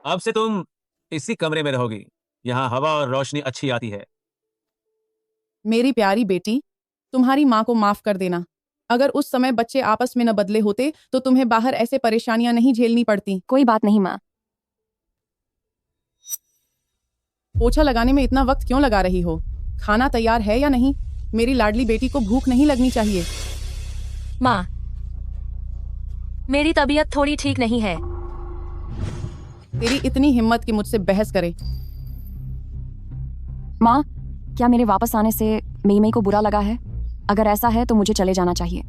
अब से तुम इसी कमरे में रहोगी। यहाँ हवा और रोशनी अच्छी आती है। मेरी प्यारी बेटी, तुम्हारी माँ को माफ कर देना। अगर उस समय बच्चे आपस में न बदले होते तो तुम्हें बाहर ऐसे परेशानियां नहीं झेलनी पड़ती। कोई बात नहीं माँ। पोछा लगाने में इतना वक्त क्यों लगा रही हो? खाना तैयार है या नहीं? मेरी लाडली बेटी को भूख नहीं लगनी चाहिए। माँ, मेरी तबीयत थोड़ी ठीक नहीं है। तेरी इतनी हिम्मत कि मुझसे बहस करे। माँ, क्या मेरे वापस आने से मई को बुरा लगा है? अगर ऐसा है तो मुझे चले जाना चाहिए।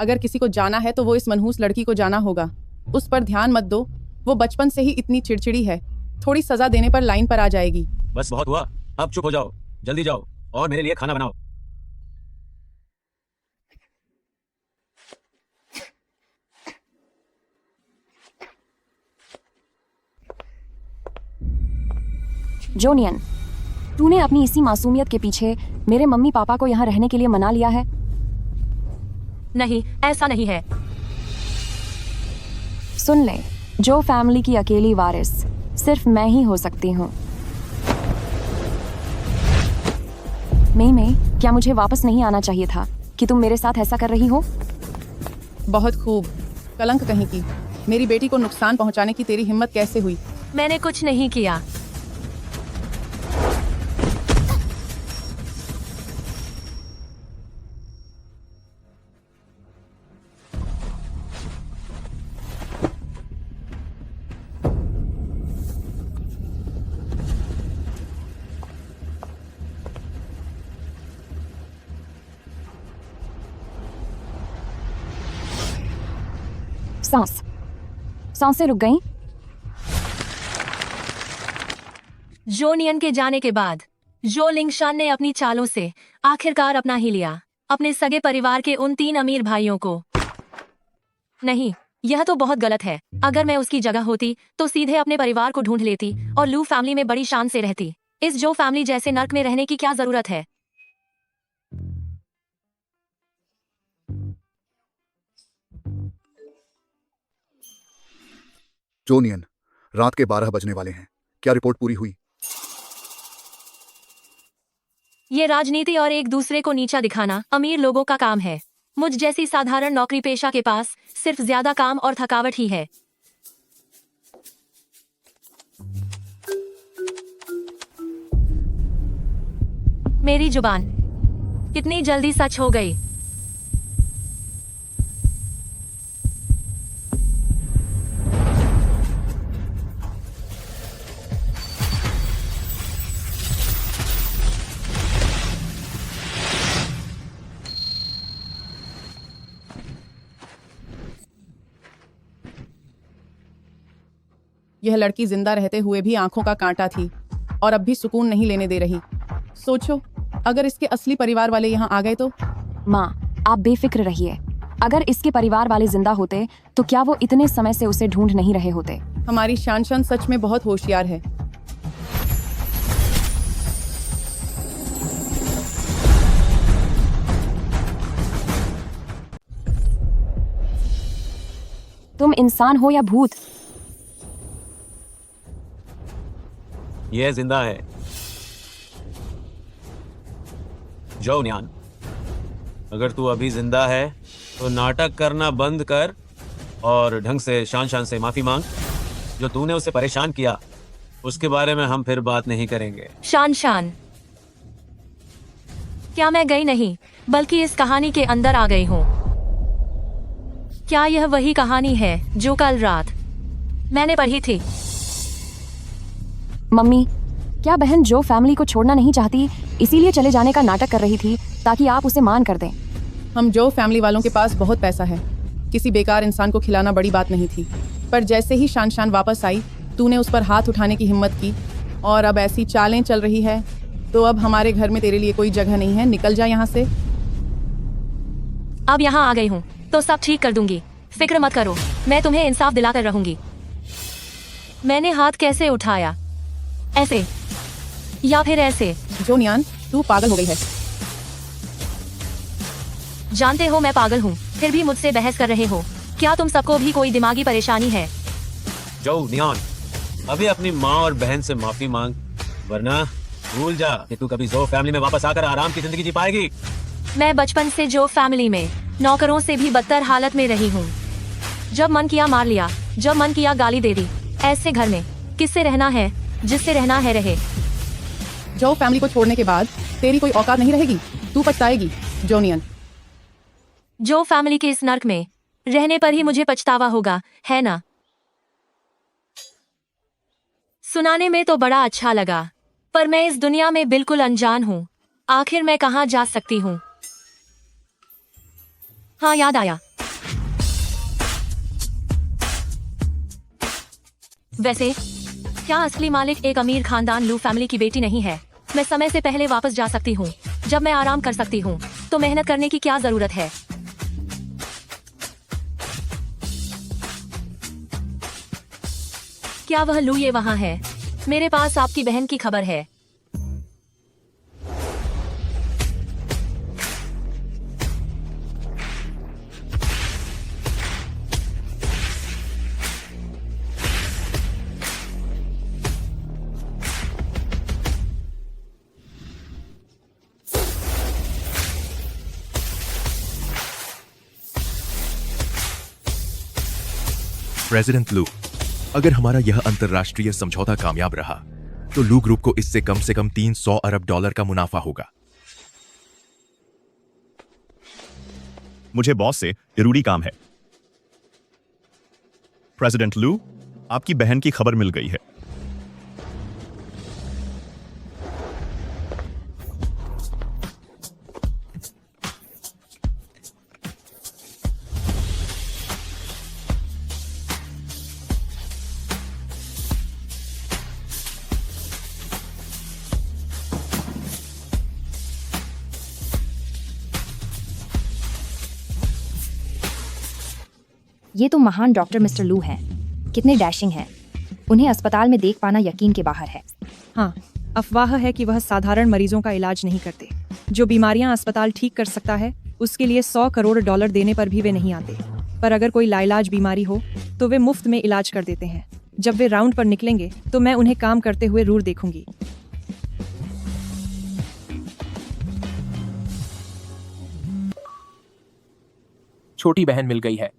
अगर किसी को जाना है तो वो इस मनहूस लड़की को जाना होगा। उस पर ध्यान मत दो, वो बचपन से ही इतनी चिड़चिड़ी है। थोड़ी सजा देने पर लाइन पर आ जाएगी। बस बहुत हुआ, अब चुप हो जाओ। जल्दी जाओ और मेरे लिए खाना बनाओ। जोनियन, तूने अपनी इसी मासूमियत के पीछे मेरे मम्मी पापा को यहाँ रहने के लिए मना लिया है? नहीं, ऐसा नहीं है। सुन ले, जो फैमिली की अकेली वारिस सिर्फ मैं ही हो सकती हूँ। मई, क्या मुझे वापस नहीं आना चाहिए था कि तुम मेरे साथ ऐसा कर रही हो? बहुत खूब। कलंक कहीं की। मेरी बेटी को नुकसान पहुंचाने की तेरी हिम्मत कैसे हुई? मैंने कुछ नहीं किया। सांसें रुक गईं। जोनियन के जाने के बाद जो लिंगशान ने अपनी चालों से आखिरकार अपना ही लिया अपने सगे परिवार के उन 3 अमीर भाइयों को। नहीं, यह तो बहुत गलत है। अगर मैं उसकी जगह होती तो सीधे अपने परिवार को ढूंढ लेती और लू फैमिली में बड़ी शान से रहती। इस जो फैमिली जैसे नर्क में रहने की क्या जरूरत है? जोनियन, रात के 12 बजने वाले हैं। क्या रिपोर्ट पूरी हुई? ये राजनीति और एक दूसरे को नीचा दिखाना अमीर लोगों का काम है। मुझ जैसी साधारण नौकरी पेशा के पास सिर्फ ज्यादा काम और थकावट ही है। मेरी जुबान कितनी जल्दी सच हो गई। यह लड़की जिंदा रहते हुए भी आंखों का कांटा थी और अब भी सुकून नहीं लेने दे रही। सोचो, अगर इसके असली परिवार वाले यहाँ आ गए तो? माँ, आप बेफिक्र रहिए। अगर इसके परिवार वाले जिंदा होते तो क्या वो इतने समय से उसे ढूंढ नहीं रहे होते? हमारी शानशान सच में बहुत होशियार है। तुम इंसान हो या भूत? यह जिंदा है। जोनियन, अगर तू अभी जिंदा है तो नाटक करना बंद कर और ढंग से शान से माफी मांग। जो तूने उसे परेशान किया उसके बारे में हम फिर बात नहीं करेंगे। शान, क्या मैं गई नहीं बल्कि इस कहानी के अंदर आ गई हूँ? क्या यह वही कहानी है जो कल रात मैंने पढ़ी थी? मम्मी, क्या बहन जो फैमिली को छोड़ना नहीं चाहती इसीलिए चले जाने का नाटक कर रही थी ताकि आप उसे मान कर दें? हम जो फैमिली वालों के पास बहुत पैसा है, किसी बेकार इंसान को खिलाना बड़ी बात नहीं थी। पर जैसे ही शान वापस आई, तूने उस पर हाथ उठाने की हिम्मत की और अब ऐसी चालें चल रही है तो अब हमारे घर में तेरे लिए कोई जगह नहीं है। निकल जा यहाँ से। अब यहाँ आ गई हूँ तो सब ठीक कर दूंगी। फिक्र मत करो, मैं तुम्हें इंसाफ दिलाकर रहूंगी। मैंने हाथ कैसे उठाया? ऐसे या फिर ऐसे? जोनियन, तू पागल हो गई है। जानते हो मैं पागल हूँ, फिर भी मुझसे बहस कर रहे हो। क्या तुम सबको भी कोई दिमागी परेशानी है? जोनियन, अभी अपनी माँ और बहन से माफी मांग, वरना भूल जा कि तू कभी जो फैमिली में वापस आकर आराम की जिंदगी जी पाएगी। मैं बचपन से जो फैमिली में नौकरों से भी बदतर हालत में रही हूँ। जब मन किया मार लिया, जब मन किया गाली दे दी। ऐसे घर में किससे रहना है? जिससे रहना है रहे। जो फैमिली को छोड़ने के बाद तेरी कोई औकात नहीं रहेगी, तू पछताएगी जोनियन। जो फैमिली के इस नर्क में रहने पर ही मुझे पछतावा होगा, है ना? सुनाने में तो बड़ा अच्छा लगा, पर मैं इस दुनिया में बिल्कुल अनजान हूँ। आखिर मैं कहाँ जा सकती हूँ? हाँ, याद आया। वैसे क्या असली मालिक एक अमीर खानदान लू फैमिली की बेटी नहीं है? मैं समय से पहले वापस जा सकती हूँ। जब मैं आराम कर सकती हूँ तो मेहनत करने की क्या जरूरत है? क्या वह लू ये वहाँ है? मेरे पास आपकी बहन की खबर है। प्रेसिडेंट लू, अगर हमारा यह अंतर्राष्ट्रीय समझौता कामयाब रहा तो लू ग्रुप को इससे कम से कम $300 अरब का मुनाफा होगा। मुझे बॉस से जरूरी काम है। प्रेसिडेंट लू, आपकी बहन की खबर मिल गई है। ये तो महान डॉक्टर मिस्टर लू हैं। कितने डैशिंग हैं। उन्हें अस्पताल में देख पाना यकीन के बाहर है। हाँ, अफवाह है कि वह साधारण मरीजों का इलाज नहीं करते। जो बीमारियां अस्पताल ठीक कर सकता है उसके लिए $100 करोड़ देने पर भी वे नहीं आते। पर अगर कोई लाइलाज बीमारी हो तो वे मुफ्त में इलाज कर देते हैं। जब वे राउंड पर निकलेंगे तो मैं उन्हें काम करते हुए जरूर देखूंगी। छोटी बहन मिल गई है।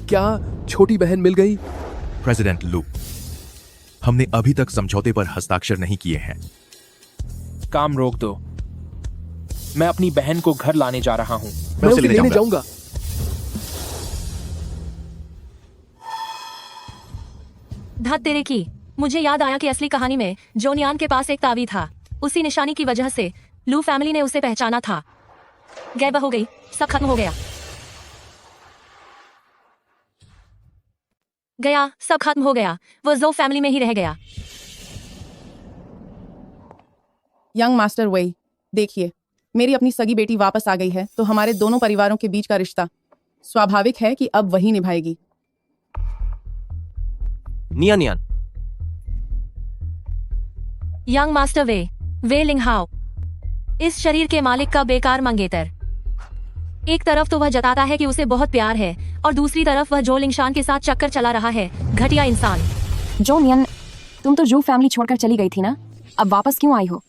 क्या छोटी बहन मिल गई? प्रेसिडेंट लू, हमने अभी तक समझौते पर हस्ताक्षर नहीं किए हैं। काम रोक दो। मैं अपनी बहन को घर लाने जा रहा हूँ। मैं उसे लेने जाऊंगा। धत तेरे की, मुझे याद आया कि असली कहानी में जोनियान के पास एक तावी था। उसी निशानी की वजह से लू फैमिली ने उसे पहचाना था। गैब हो गई, सब खत्म हो गया। सब खत्म हो गया। वो जो फैमिली में ही रह गया। यंग मास्टर वही, देखिए, मेरी अपनी सगी बेटी वापस आ गई है तो हमारे दोनों परिवारों के बीच का रिश्ता स्वाभाविक है कि अब वही निभाएगी। नियान नियान, यंग मास्टर वे लिंगहाओ, इस शरीर के मालिक का बेकार मंगेतर। एक तरफ तो वह जताता है कि उसे बहुत प्यार है और दूसरी तरफ वह जो लिंगशान के साथ चक्कर चला रहा है। घटिया इंसान। जोनियन, तुम तो जू फैमिली छोड़कर चली गई थी ना? अब वापस क्यों आई हो?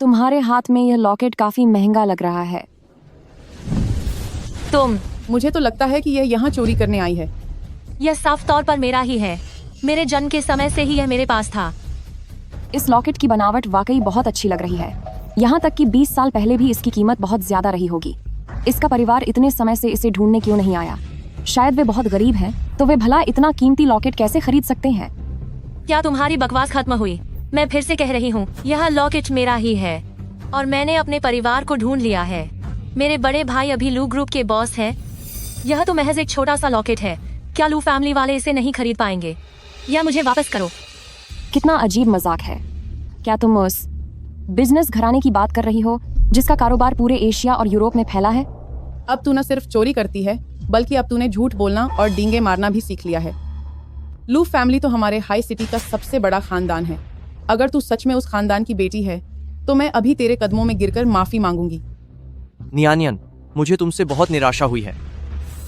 तुम्हारे हाथ में यह लॉकेट काफी महंगा लग रहा है। मुझे तो लगता है कि यह यहाँ चोरी करने आई है। यह साफ तौर पर मेरा ही है। मेरे जन्म के समय से ही यह मेरे पास था। इस लॉकेट की बनावट वाकई बहुत अच्छी लग रही है। यहाँ तक कि 20 साल पहले भी इसकी कीमत बहुत ज्यादा रही होगी। इसका परिवार इतने समय से इसे ढूंढने क्यों नहीं आया? शायद वे बहुत गरीब हैं, तो वे भला इतना कीमती लॉकेट कैसे खरीद सकते हैं? क्या तुम्हारी बकवास खत्म हुई? मैं फिर से कह रही हूँ, यह लॉकेट मेरा ही है और मैंने अपने परिवार को ढूंढ लिया है। मेरे बड़े भाई अभी लू ग्रुप के बॉस हैं। यह तो महज एक छोटा सा लॉकेट है। क्या लू फैमिली वाले इसे नहीं खरीद पाएंगे? या मुझे वापस करो। कितना अजीब मजाक है। क्या तुम उस बिजनेस घराने की बात कर रही हो जिसका कारोबार पूरे एशिया और यूरोप में फैला है? अब तू न सिर्फ चोरी करती है बल्कि अब तूने झूठ बोलना और डींगे मारना भी सीख लिया है। लू फैमिली तो हमारे हाई सिटी का सबसे बड़ा खानदान है। अगर तू सच में उस खानदान की बेटी है तो मैं अभी तेरे कदमों में गिरकर माफी मांगूंगी। नियानियन, मुझे तुमसे बहुत निराशा हुई है।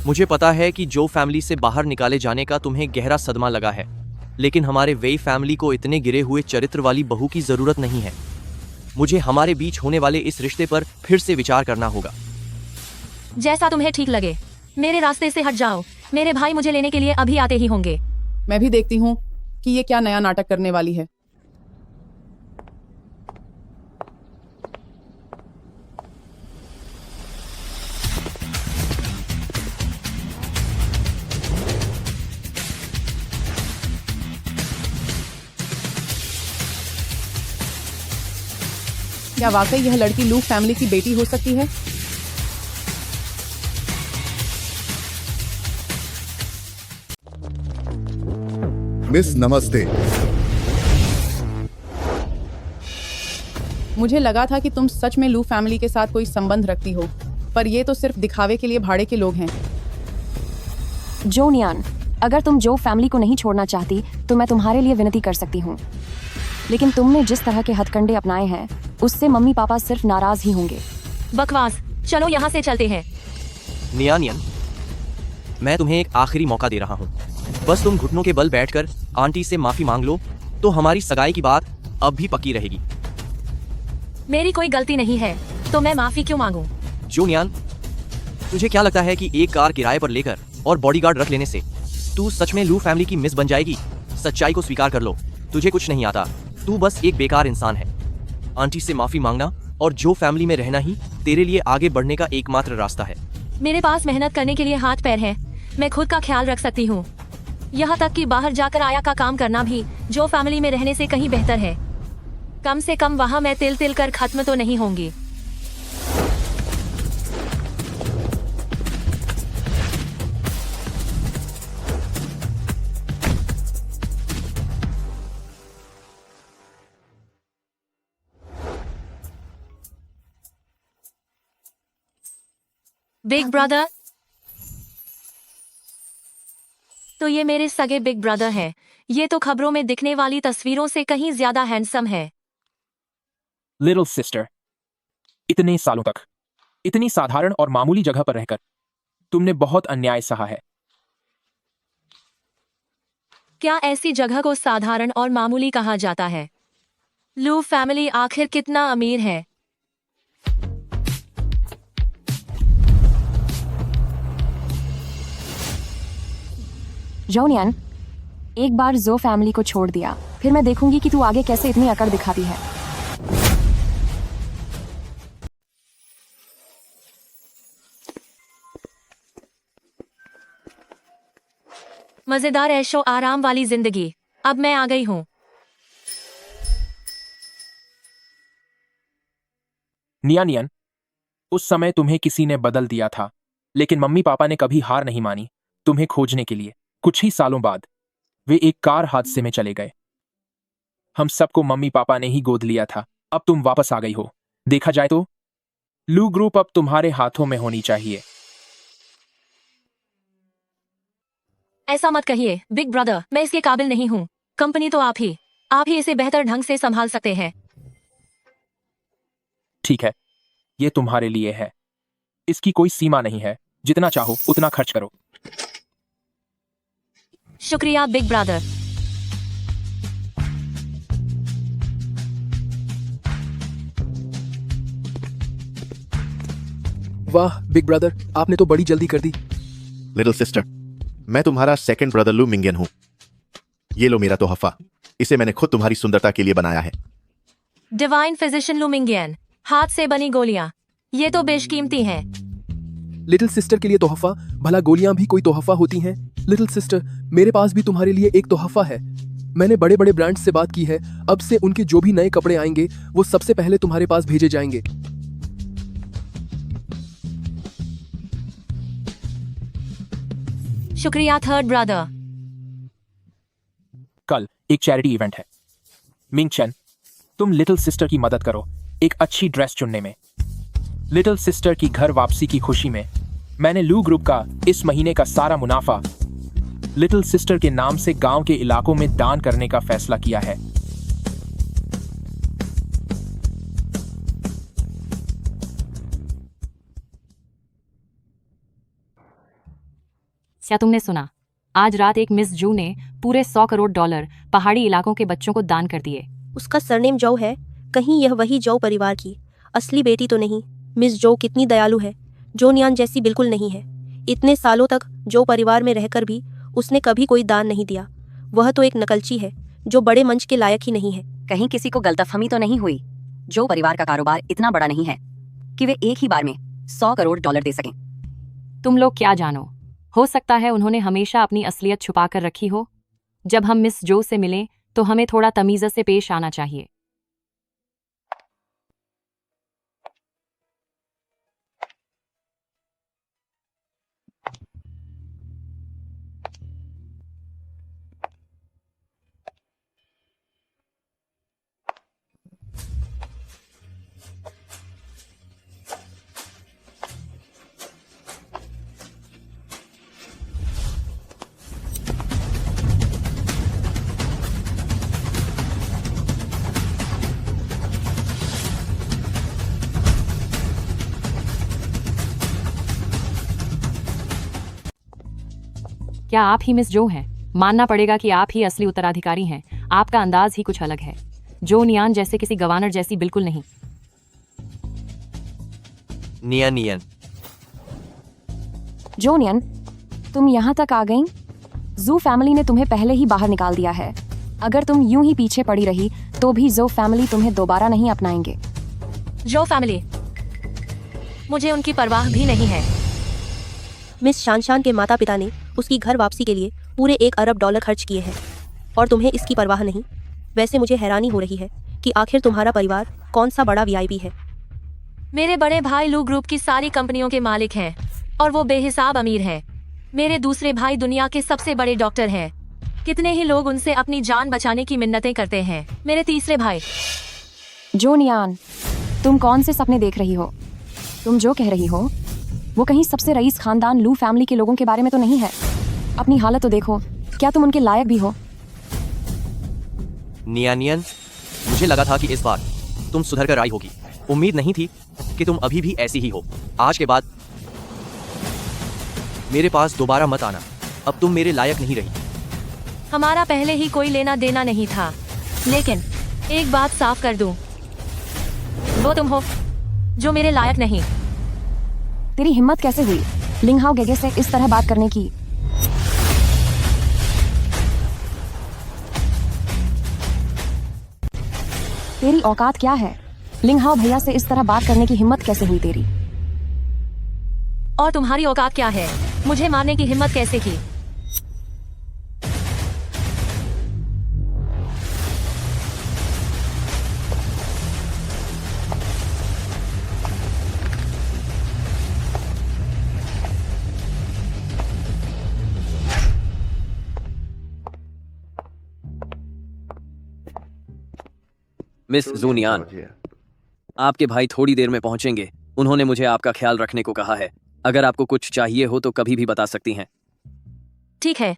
मुझे पता है कि जो फैमिली से बाहर निकाले जाने का तुम्हें गहरा सदमा लगा है, लेकिन हमारे वेई फैमिली को इतने गिरे हुए चरित्र वाली बहू की जरूरत नहीं है। मुझे हमारे बीच होने वाले इस रिश्ते पर फिर से विचार करना होगा। जैसा तुम्हें ठीक लगे। मेरे रास्ते से हट जाओ। मेरे भाई मुझे लेने के लिए अभी आते ही होंगे। मैं भी देखती हूँ कि ये क्या नया नाटक करने वाली है। क्या वाकई यह लड़की लू फैमिली की बेटी हो सकती है? मिस नमस्ते। मुझे लगा था कि तुम सच में लू फैमिली के साथ कोई संबंध रखती हो, पर ये तो सिर्फ दिखावे के लिए भाड़े के लोग हैं। जो नियान, अगर तुम जो फैमिली को नहीं छोड़ना चाहती तो मैं तुम्हारे लिए विनती कर सकती हूँ, लेकिन तुमने जिस तरह के हथकंडे अपनाए हैं उससे मम्मी पापा सिर्फ नाराज ही होंगे। बकवास, चलो यहाँ से चलते हैं। नियानियन, मैं तुम्हें एक आखिरी मौका दे रहा हूँ। बस तुम घुटनों के बल बैठकर आंटी से माफी मांग लो तो हमारी सगाई की बात अब भी पक्की रहेगी। मेरी कोई गलती नहीं है तो मैं माफी क्यों मांगूं? जो नियान, तुझे क्या लगता है कि एक कार किराए पर लेकर और बॉडीगार्ड रख लेने से तू सच में लू फैमिली की मिस बन जाएगी? सच्चाई को स्वीकार कर लो, तुझे कुछ नहीं आता। तू बस एक बेकार इंसान है। आंटी से माफी मांगना और जो फैमिली में रहना ही तेरे लिए आगे बढ़ने का एकमात्र रास्ता है। मेरे पास मेहनत करने के लिए हाथ पैर है। मैं खुद का ख्याल रख सकती हूँ। यहाँ तक कि बाहर जाकर आया का काम करना भी जो फैमिली में रहने से कहीं बेहतर है। कम से कम वहाँ मैं तिल तिल कर खत्म तो नहीं होंगी। बिग ब्रदर, तो ये मेरे सगे बिग ब्रदर हैं। ये तो खबरों में दिखने वाली तस्वीरों से कहीं ज्यादा हैंडसम है। लिटिल सिस्टर, इतने सालों तक इतनी साधारण और मामूली जगह पर रहकर तुमने बहुत अन्याय सहा है। क्या ऐसी जगह को साधारण और मामूली कहा जाता है? लू फैमिली आखिर कितना अमीर है? जोनियन, एक बार जो फैमिली को छोड़ दिया फिर मैं देखूंगी कि तू आगे कैसे इतनी अकड़ दिखाती है। मजेदार ऐशो आराम वाली जिंदगी, अब मैं आ गई हूँ। नियानियन, उस समय तुम्हें किसी ने बदल दिया था, लेकिन मम्मी पापा ने कभी हार नहीं मानी तुम्हें खोजने के लिए। कुछ ही सालों बाद वे एक कार हादसे में चले गए। हम सबको मम्मी पापा ने ही गोद लिया था। अब तुम वापस आ गई हो। देखा जाए तो लू ग्रुप अब तुम्हारे हाथों में होनी चाहिए। ऐसा मत कहिए बिग ब्रदर, मैं इसके काबिल नहीं हूँ। कंपनी तो आप ही इसे बेहतर ढंग से संभाल सकते हैं। ठीक है, ये तुम्हारे लिए है। इसकी कोई सीमा नहीं है, जितना चाहो उतना खर्च करो। शुक्रिया बिग ब्रदर। वाह बिग ब्रदर, आपने तो बड़ी जल्दी कर दी। लिटिल सिस्टर, मैं तुम्हारा सेकंड ब्रदर लू मिंगियन हूं। ये लो मेरा तोहफा। इसे मैंने खुद तुम्हारी सुंदरता के लिए बनाया है। डिवाइन फिजिशियन लू मिंगियन, हाथ से बनी गोलियां, ये तो बेशकीमती हैं। लिटिल सिस्टर के लिए तोहफा? भला गोलियां भी कोई तोहफा होती हैं? लिटिल सिस्टर, मेरे पास भी तुम्हारे लिए एक तोहफा है। मैंने बड़े बड़े ब्रांड्स से बात की है। अब से उनके जो भी नए कपड़े आएंगे वो सबसे पहले तुम्हारे पास भेजे जाएंगे। शुक्रिया थर्ड ब्रदर। कल एक चैरिटी इवेंट है। मिंग चेन, तुम लिटिल सिस्टर की मदद करो एक अच्छी ड्रेस चुनने में। लिटिल सिस्टर की घर वापसी की खुशी में मैंने लू ग्रुप का इस महीने का सारा मुनाफा लिटिल सिस्टर के नाम से गांव के इलाकों में दान करने का फैसला किया है। क्या तुमने सुना? आज रात एक मिस जू ने पूरे 100 करोड़ डॉलर पहाड़ी इलाकों के बच्चों को दान कर दिए। उसका सरनेम जो है, कहीं यह वही जो परिवार की असली बेटी तो नहीं? मिस जो कितनी दयालु है, जो नियान जैसी बिल्कुल नहीं है। इतने सालों तक जो परिवार में रहकर भी उसने कभी कोई दान नहीं दिया। वह तो एक नकलची है जो बड़े मंच के लायक ही नहीं है। कहीं किसी को गलतफहमी तो नहीं हुई? जो परिवार का कारोबार इतना बड़ा नहीं है कि वे एक ही बार में 100 करोड़ डॉलर दे सकें। तुम लोग क्या जानो, हो सकता है उन्होंने हमेशा अपनी असलियत छुपा कर रखी हो। जब हम मिस जो से मिलें तो हमें थोड़ा तमीज़ से पेश आना चाहिए। क्या आप ही मिस जो हैं? मानना पड़ेगा कि आप ही असली उत्तराधिकारी हैं। आपका अंदाज ही कुछ अलग है। जो नियान जैसे किसी गवर्नर जैसी बिल्कुल नहीं। नियन जो नियन, तुम यहाँ तक आ गई? जू फैमिली ने तुम्हें पहले ही बाहर निकाल दिया है। अगर तुम यूं ही पीछे पड़ी रही तो भी जो फैमिली तुम्हें दोबारा नहीं अपनाएंगे। जो फैमिली, मुझे उनकी परवाह भी नहीं है। मिस शानशान के माता पिता ने उसकी घर वापसी के लिए पूरे 1 अरब डॉलर खर्च किए हैं और तुम्हें इसकी परवाह नहीं। वैसे मुझे हैरानी हो रही है कि आखिर तुम्हारा परिवार कौन सा बड़ा वीआईपी है। मेरे बड़े भाई लू ग्रुप की सारी कंपनियों के मालिक हैं और वो बेहिसाब अमीर हैं। मेरे दूसरे भाई दुनिया के सबसे बड़े डॉक्टर हैं। कितने ही लोग उनसे अपनी जान बचाने की मिन्नतें करते हैं। मेरे तीसरे भाई। जो नियान, तुम कौन से सपने देख रही हो? तुम जो कह रही हो वो कहीं सबसे रईस खानदान लू फैमिली के लोगों के बारे में तो नहीं है? अपनी हालत तो देखो, क्या तुम उनके लायक भी हो? नियन, मुझे लगा था कि इस बार तुम सुधर कर आई होगी। उम्मीद नहीं थी कि तुम अभी भी ऐसी ही हो। आज के बाद मेरे पास दोबारा मत आना। अब तुम मेरे लायक नहीं रही। हमारा पहले ही कोई लेना देना नहीं था, लेकिन एक बात साफ कर दूं, वो तुम हो जो मेरे लायक नहीं। तेरी हिम्मत कैसे हुई लिंगहाओ गेगे से इस तरह बात करने की? तेरी औकात क्या है? लिंगहाओ भैया से इस तरह बात करने की हिम्मत कैसे हुई तेरी? और तुम्हारी औकात क्या है? मुझे मारने की हिम्मत कैसे की? मिस जूनियान, आपके भाई थोड़ी देर में पहुंचेंगे। उन्होंने मुझे आपका ख्याल रखने को कहा है। अगर आपको कुछ चाहिए हो तो कभी भी बता सकती हैं। ठीक है।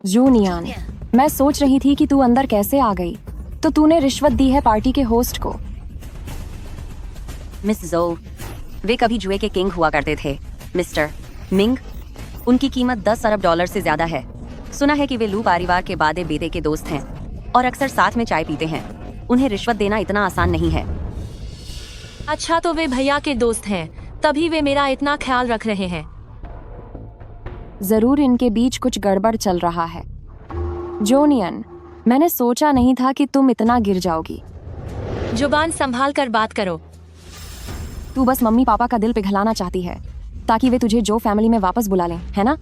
जूनियान, मैं सोच रही थी कि तू अंदर कैसे आ गई। तो तूने रिश्वत दी है पार्टी के होस्ट को। मिस जो, वे कभी जुए के किंग हुआ करते थे। मिस्टर मिंग, उनकी कीमत 10 अरब डॉलर से ज्यादा है। सुना है कि वे लू परिवार के बादे बेदे के दोस्त हैं और अक्सर साथ में चाय पीते हैं। उन्हें रिश्वत देना इतना आसान नहीं है। अच्छा, तो वे भैया के दोस्त हैं, तभी वे मेरा इतना ख्याल रख रहे हैं। जरूर इनके बीच कुछ गड़बड़ चल रहा है। जोनियन, मैंने सोचा नहीं था कि तुम इतना गिर जाओगी। जुबान संभाल कर बात करो। तू बस मम्मी पापा का दिल पिघलाना चाहती है ताकि वे तुझे जो फैमिली में वापस बुला लें, है ना?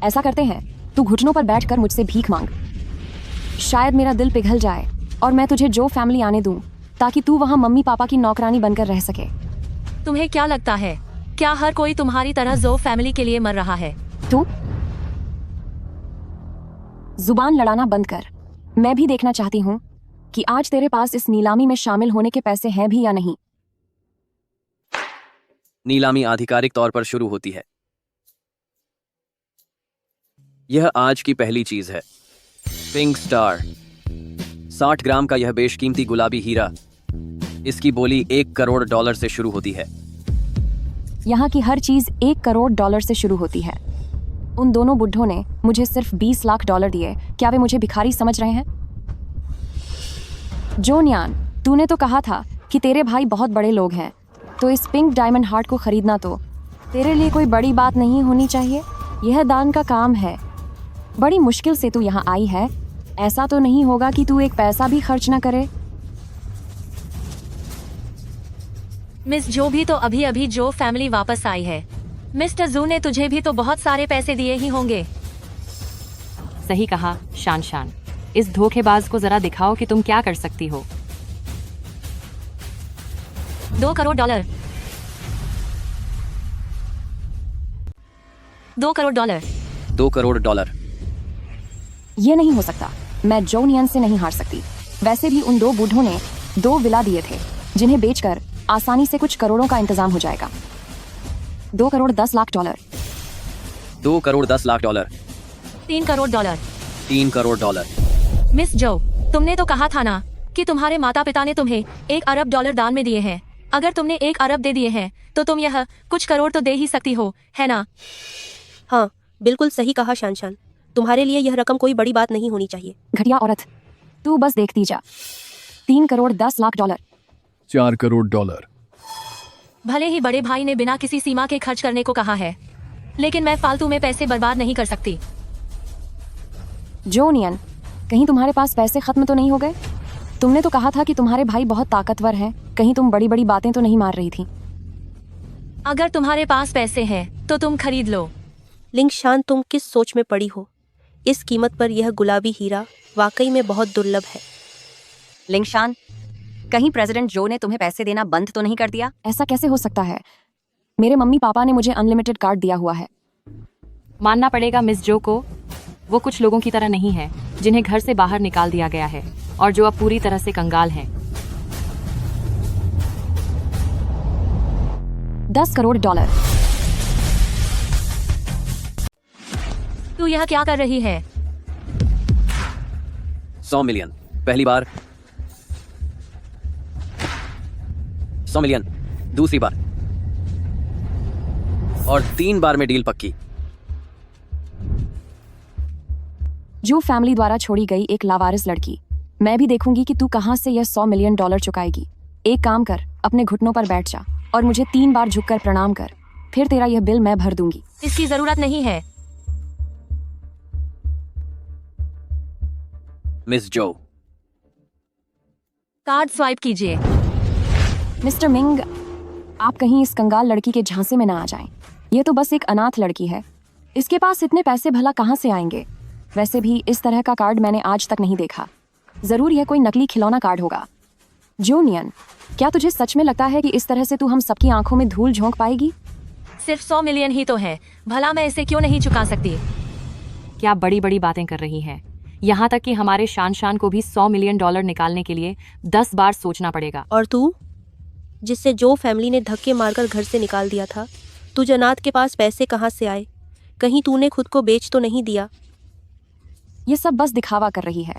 ऐसा करते हैं, तू घुटनों पर बैठकर मुझसे भीख मांग। शायद मेरा दिल पिघल जाए और मैं तुझे जो फैमिली आने दूं। ताकि तू वहाँ मम्मी पापा की नौकरानी बनकर रह सके। तुम्हें क्या लगता है, क्या हर कोई तुम्हारी तरह जो फैमिली के लिए मर रहा है? तू जुबान लड़ाना बंद कर। मैं भी देखना चाहती हूँ कि आज तेरे पास इस नीलामी में शामिल होने के पैसे हैं भी या नहीं। नीलामी आधिकारिक तौर पर शुरू होती है। यह आज की पहली चीज है। पिंक स्टार 60 ग्राम का यह बेशकीमती गुलाबी हीरा। इसकी बोली $1 करोड़ से शुरू होती है। यहाँ की हर चीज $1 करोड़ से शुरू होती है। उन दोनों बुड्ढों ने मुझे सिर्फ $20 लाख दिए। क्या वे मुझे भिखारी समझ रहे हैं? जोनियान, तूने तो कहा था कि तेरे भाई बहुत बड़े लोग हैं, तो इस पिंक डायमंड हार्ट को खरीदना तो तेरे लिए कोई बड़ी बात नहीं होनी चाहिए। यह दान का काम है। बड़ी मुश्किल से तू यहाँ आई है। ऐसा तो नहीं होगा कि तू एक पैसा भी खर्च न करे। मिस जो भी तो अभी अभी जो फैमिली वापस आई है। मिस्टर जू ने तुझे भी तो बहुत सारे पैसे दिए ही होंगे। सही कहा शान शान। इस धोखेबाज को जरा दिखाओ कि तुम क्या कर सकती हो। $2 करोड़। $2 करोड़। $2 करोड़। ये नहीं हो सकता। मैं जोनियन से नहीं हार सकती। वैसे भी उन दो बूढ़ों ने 2 विला दिए थे, जिन्हें बेचकर आसानी से कुछ करोड़ों का इंतजाम हो जाएगा। $2 करोड़ 10 लाख। $2 करोड़ 10 लाख। $3 करोड़। $3 करोड़। मिस जो, तुमने तो कहा था ना कि तुम्हारे माता पिता ने तुम्हें $1 अरब दान में दिए हैं। अगर तुमने 1 अरब दे दिए हैं तो तुम यह कुछ करोड़ तो दे ही सकती हो, है ना? हाँ, बिल्कुल सही कहा शान। तुम्हारे लिए यह रकम कोई बड़ी बात नहीं होनी चाहिए। घटिया औरत, तू बस देखती जा। $3 करोड़ 10 लाख। $4 करोड़। भले ही बड़े भाई ने बिना किसी सीमा के खर्च करने को कहा है, लेकिन मैं फालतू में पैसे बर्बाद नहीं कर सकती। जोनियन, कहीं तुम्हारे पास पैसे खत्म तो नहीं हो गए? तुमने तो कहा था कि तुम्हारे भाई बहुत ताकतवर हैं। कहीं तुम बड़ी बड़ी बातें तो नहीं मार रही थी? अगर तुम्हारे पास पैसे हैं तो तुम खरीद लो। लिंगशान, तुम किस सोच में पड़ी हो? इस कीमत पर यह गुलाबी हीरा वाकई में बहुत दुर्लभ है। लिंगशान, कहीं प्रेसिडेंट जो ने तुम्हें पैसे देना बंद तो नहीं कर दिया? ऐसा कैसे हो सकता है? मेरे मम्मी पापा ने मुझे अनलिमिटेड कार्ड दिया हुआ है। मानना पड़ेगा मिस जो को, वो कुछ लोगों की तरह नहीं है जिन्हें घर से बाहर निकाल दिया गया है और जो अब पूरी तरह से कंगाल हैं। $10 करोड़। तू यह क्या कर रही है? 100 मिलियन पहली बार, 100 मिलियन दूसरी बार, और 3 बार में डील पक्की। जो फैमिली द्वारा छोड़ी गई एक लावारिस लड़की। मैं भी देखूंगी कि तू कहां से यह $100 मिलियन चुकाएगी। एक काम कर, अपने घुटनों पर बैठ जा और मुझे 3 बार झुककर प्रणाम कर। फिर तेरा यह बिल मैं भर दूंगी। इसकी जरूरत नहीं है। मिस जो, कार्ड स्वाइप कीजिए। मिस्टर मिंग, आप कहीं इस कंगाल लड़की के झांसे में ना आ जाएं। ये तो बस एक अनाथ लड़की है। इसके पास इतने पैसे भला कहाँ से आएंगे? वैसे भी इस तरह का कार्ड मैंने आज तक नहीं देखा। जरूर यह कोई नकली खिलौना कार्ड होगा। जोनियन, क्या तुझे सच में लगता है कि इस तरह से तू हम सबकी आंखों में धूल झोंक पाएगी? सिर्फ 100 मिलियन ही तो है, भला मैं इसे क्यों नहीं चुका सकती? क्या बड़ी बड़ी बातें कर रही हैं? यहाँ तक कि हमारे शान को भी $100 मिलियन निकालने के लिए 10 बार सोचना पड़ेगा। और तू, जिससे जो फैमिली ने धक्के मारकर घर से निकाल दिया था, तुझ अनाथ के पास पैसे कहाँ से आए? कहीं तूने खुद को बेच तो नहीं दिया? ये सब बस दिखावा कर रही है।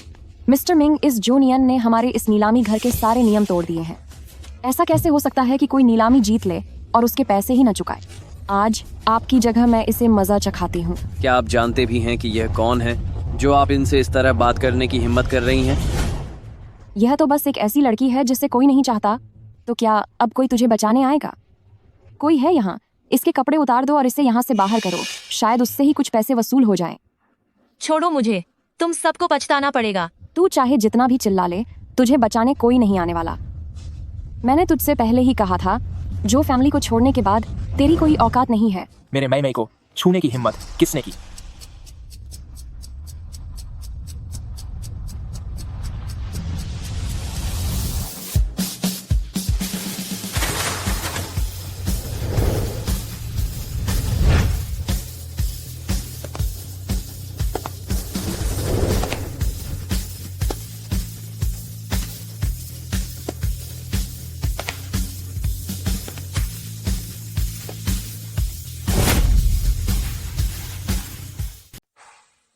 मिस्टर मिंग, इस जोनियन ने हमारे इस नीलामी घर के सारे नियम तोड़ दिए हैं। ऐसा कैसे हो सकता है कि कोई नीलामी जीत ले और उसके पैसे ही न चुकाए? आज आपकी जगह मैं इसे मजा चखाती हूँ। क्या आप जानते भी हैं कि यह कौन है जो आप इनसे इस तरह बात करने की हिम्मत कर रही हैं? यह तो बस एक ऐसी लड़की है जिसे कोई नहीं चाहता। तो क्या अब कोई तुझे बचाने आएगा? कोई है यहाँ? इसके कपड़े उतार दो और इसे यहाँ से बाहर करो। शायद उससे ही कुछ पैसे वसूल हो जाएं। छोड़ो मुझे, तुम सबको पछताना पड़ेगा। तू चाहे जितना भी चिल्ला ले, तुझे बचाने कोई नहीं आने वाला। मैंने तुझसे पहले ही कहा था, जो फैमिली को छोड़ने के बाद तेरी कोई औकात नहीं है। मेरे मई को छूने की हिम्मत किसने की?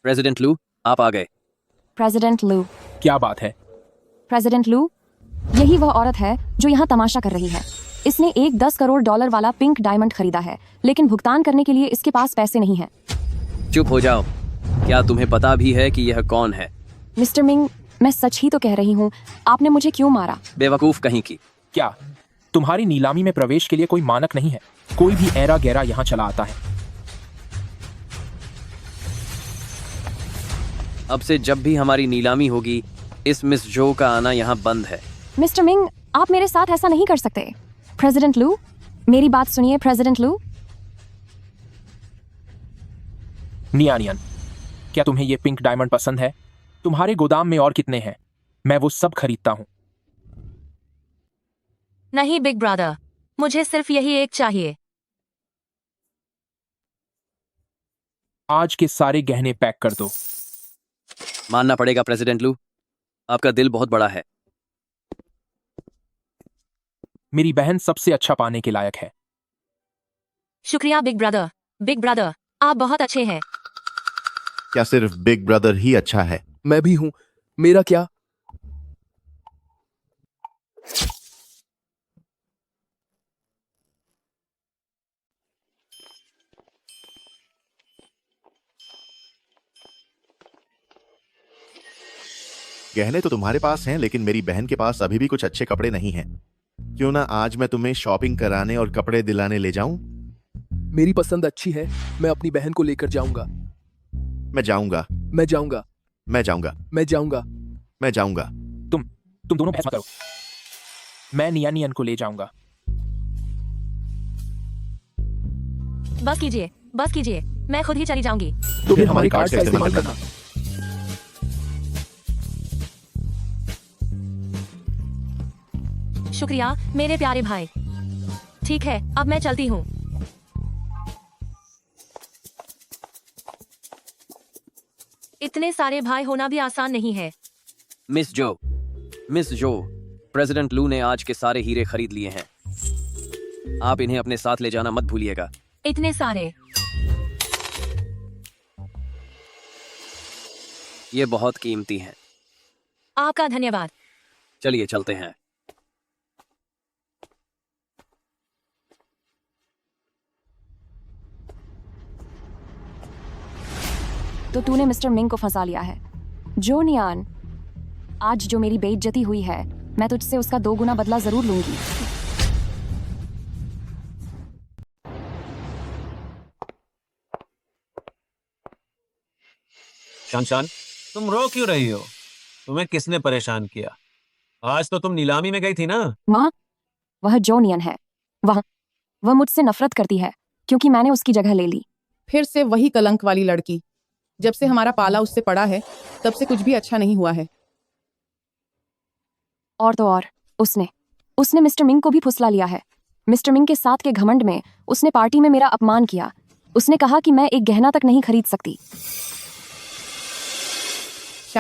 प्रेसिडेंट लू, आप आ गए। प्रेसिडेंट लू। क्या बात है? प्रेसिडेंट लू, यही वह औरत है जो यहाँ तमाशा कर रही है। इसने एक 10 करोड़ डॉलर वाला पिंक डायमंड खरीदा है, लेकिन भुगतान करने के लिए इसके पास पैसे नहीं है। चुप हो जाओ। क्या तुम्हें पता भी है कि यह कौन है? मिस्टर मिंग, मैं सच ही तो कह रही हूँ। आपने मुझे क्यों मारा? बेवकूफ कहीं की। क्या तुम्हारी नीलामी में प्रवेश के लिए कोई मानक नहीं है? कोई भी ऐरा गैरा यहाँ चला आता है। अब से जब भी हमारी नीलामी होगी, इस मिस जो का आना यहाँ बंद है। मिस्टर मिंग, आप मेरे साथ ऐसा नहीं कर सकते। प्रेसिडेंट लू, मेरी बात सुनिए। प्रेसिडेंट लू। नियानियन, क्या तुम्हें ये पिंक डायमंड पसंद है? तुम्हारे गोदाम में और कितने हैं? मैं वो सब खरीदता हूँ। नहीं बिग ब्रदर, मुझे सिर्फ यही एक चाहिए। आज के सारे गहने पैक कर दो। मानना पड़ेगा प्रेसिडेंट लू, आपका दिल बहुत बड़ा है। मेरी बहन सबसे अच्छा पाने के लायक है। शुक्रिया बिग ब्रदर। बिग ब्रदर, आप बहुत अच्छे हैं। क्या सिर्फ बिग ब्रदर ही अच्छा है? मैं भी हूँ। मेरा क्या? गहने तो तुम्हारे पास हैं, लेकिन मेरी बहन के पास अभी भी कुछ अच्छे कपड़े नहीं हैं। क्यों ना आज मैं तुम्हें शॉपिंग कराने और कपड़े दिलाने ले जाऊं? मेरी पसंद अच्छी है। मैं अपनी बहन को लेकर जाऊंगा। मैं जाऊंगा। मैं जाऊंगा। मैं जाऊंगा। मैं जाऊंगा। मैं जाऊंगा। तुम दोनों बहस मत करो। मैं नियानियन को ले जाऊंगा। बस कीजिए, बस कीजिए, मैं खुद ही चली जाऊंगी। तो फिर हमारी कार्ड का इस्तेमाल करना। शुक्रिया मेरे प्यारे भाई। ठीक है, अब मैं चलती हूँ। इतने सारे भाई होना भी आसान नहीं है। मिस जो, प्रेसिडेंट लू ने आज के सारे हीरे खरीद लिए हैं। आप इन्हें अपने साथ ले जाना मत भूलिएगा। इतने सारे? ये बहुत कीमती हैं। आपका धन्यवाद। चलिए चलते हैं। तो तूने मिस्टर मिंग को फंसा लिया है। जो नियान, आज जो मेरी बेइज्जती हुई है, मैं तुझसे उसका 2 गुना बदला जरूर लूंगी। शान, तुम रो क्यों रही हो? तुम्हें किसने परेशान किया? आज तो तुम नीलामी में गई थी ना? वह जो नियन है। वह मुझसे नफरत करती है क्योंकि मैंने उसकी जगह ले ली। फिर से वही कलंक वाली लड़की। जब से हमारा पाला उससे पड़ा है, तब से कुछ भी अच्छा नहीं हुआ है। और तो और, उसने मिस्टर मिंग को भी फुसला लिया है। मिस्टर मिंग के साथ के घमंड में उसने पार्टी में मेरा अपमान किया। उसने कहा कि मैं एक गहना तक नहीं खरीद सकती।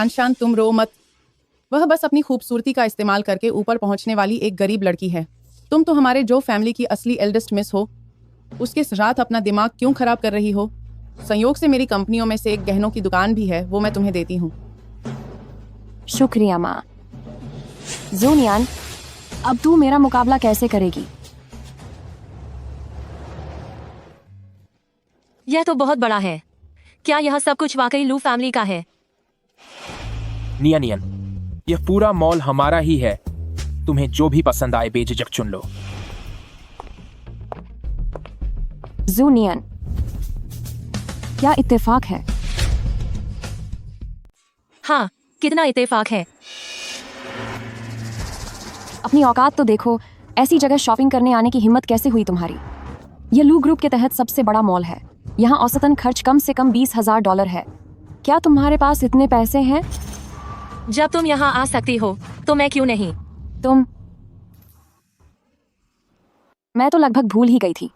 शान, तुम रो मत। वह बस अपनी खूबसूरती का इस्तेमाल करके ऊपर पहुंचने वाली एक गरीब लड़की है। तुम तो हमारे जो फैमिली की असली एल्डेस्ट मिस हो। उसके साथ अपना दिमाग क्यों खराब कर रही हो? संयोग से मेरी कंपनियों में से एक गहनों की दुकान भी है, वो मैं तुम्हें देती हूँ। शुक्रिया माँ। जोनियान, अब तू मेरा मुकाबला कैसे करेगी? यह तो बहुत बड़ा है। क्या यह सब कुछ वाकई लू फैमिली का है? नियानियन, यह पूरा मॉल हमारा ही है। तुम्हें जो भी पसंद आए बेझिझक चुन लो। जोनियन, क्या इत्तेफाक है? हाँ, कितना इत्तेफाक है। अपनी औकात तो देखो। ऐसी जगह शॉपिंग करने आने की हिम्मत कैसे हुई तुम्हारी? यह लू ग्रुप के तहत सबसे बड़ा मॉल है। यहाँ औसतन खर्च कम से कम $20,000 है। क्या तुम्हारे पास इतने पैसे हैं? जब तुम यहाँ आ सकती हो तो मैं क्यों नहीं? मैं तो लगभग भूल ही गई थी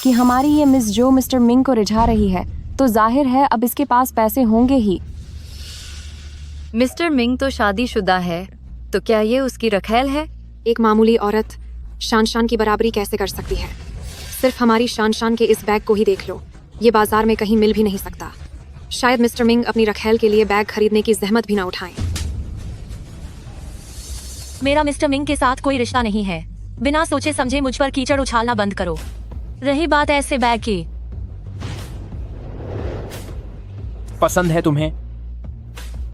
कि हमारी ये मिस जो मिस्टर मिंग को रिझा रही है, तो जाहिर है अब इसके पास पैसे होंगे ही। मिस्टर मिंग तो शादीशुदा है, तो क्या ये उसकी रखैल है? एक मामूली औरत शान की बराबरी कैसे कर सकती है? सिर्फ हमारी शान के इस बैग को ही देख लो। ये बाजार में कहीं मिल भी नहीं सकता। शायद मिस्टर मिंग अपनी रखेल के लिए बैग खरीदने की जहमत भी ना उठाएं। मेरा मिस्टर मिंग के साथ कोई रिश्ता नहीं है। बिना सोचे समझे मुझ पर कीचड़ उछालना बंद करो। रही बात ऐसे बैग की, पसंद है तुम्हें?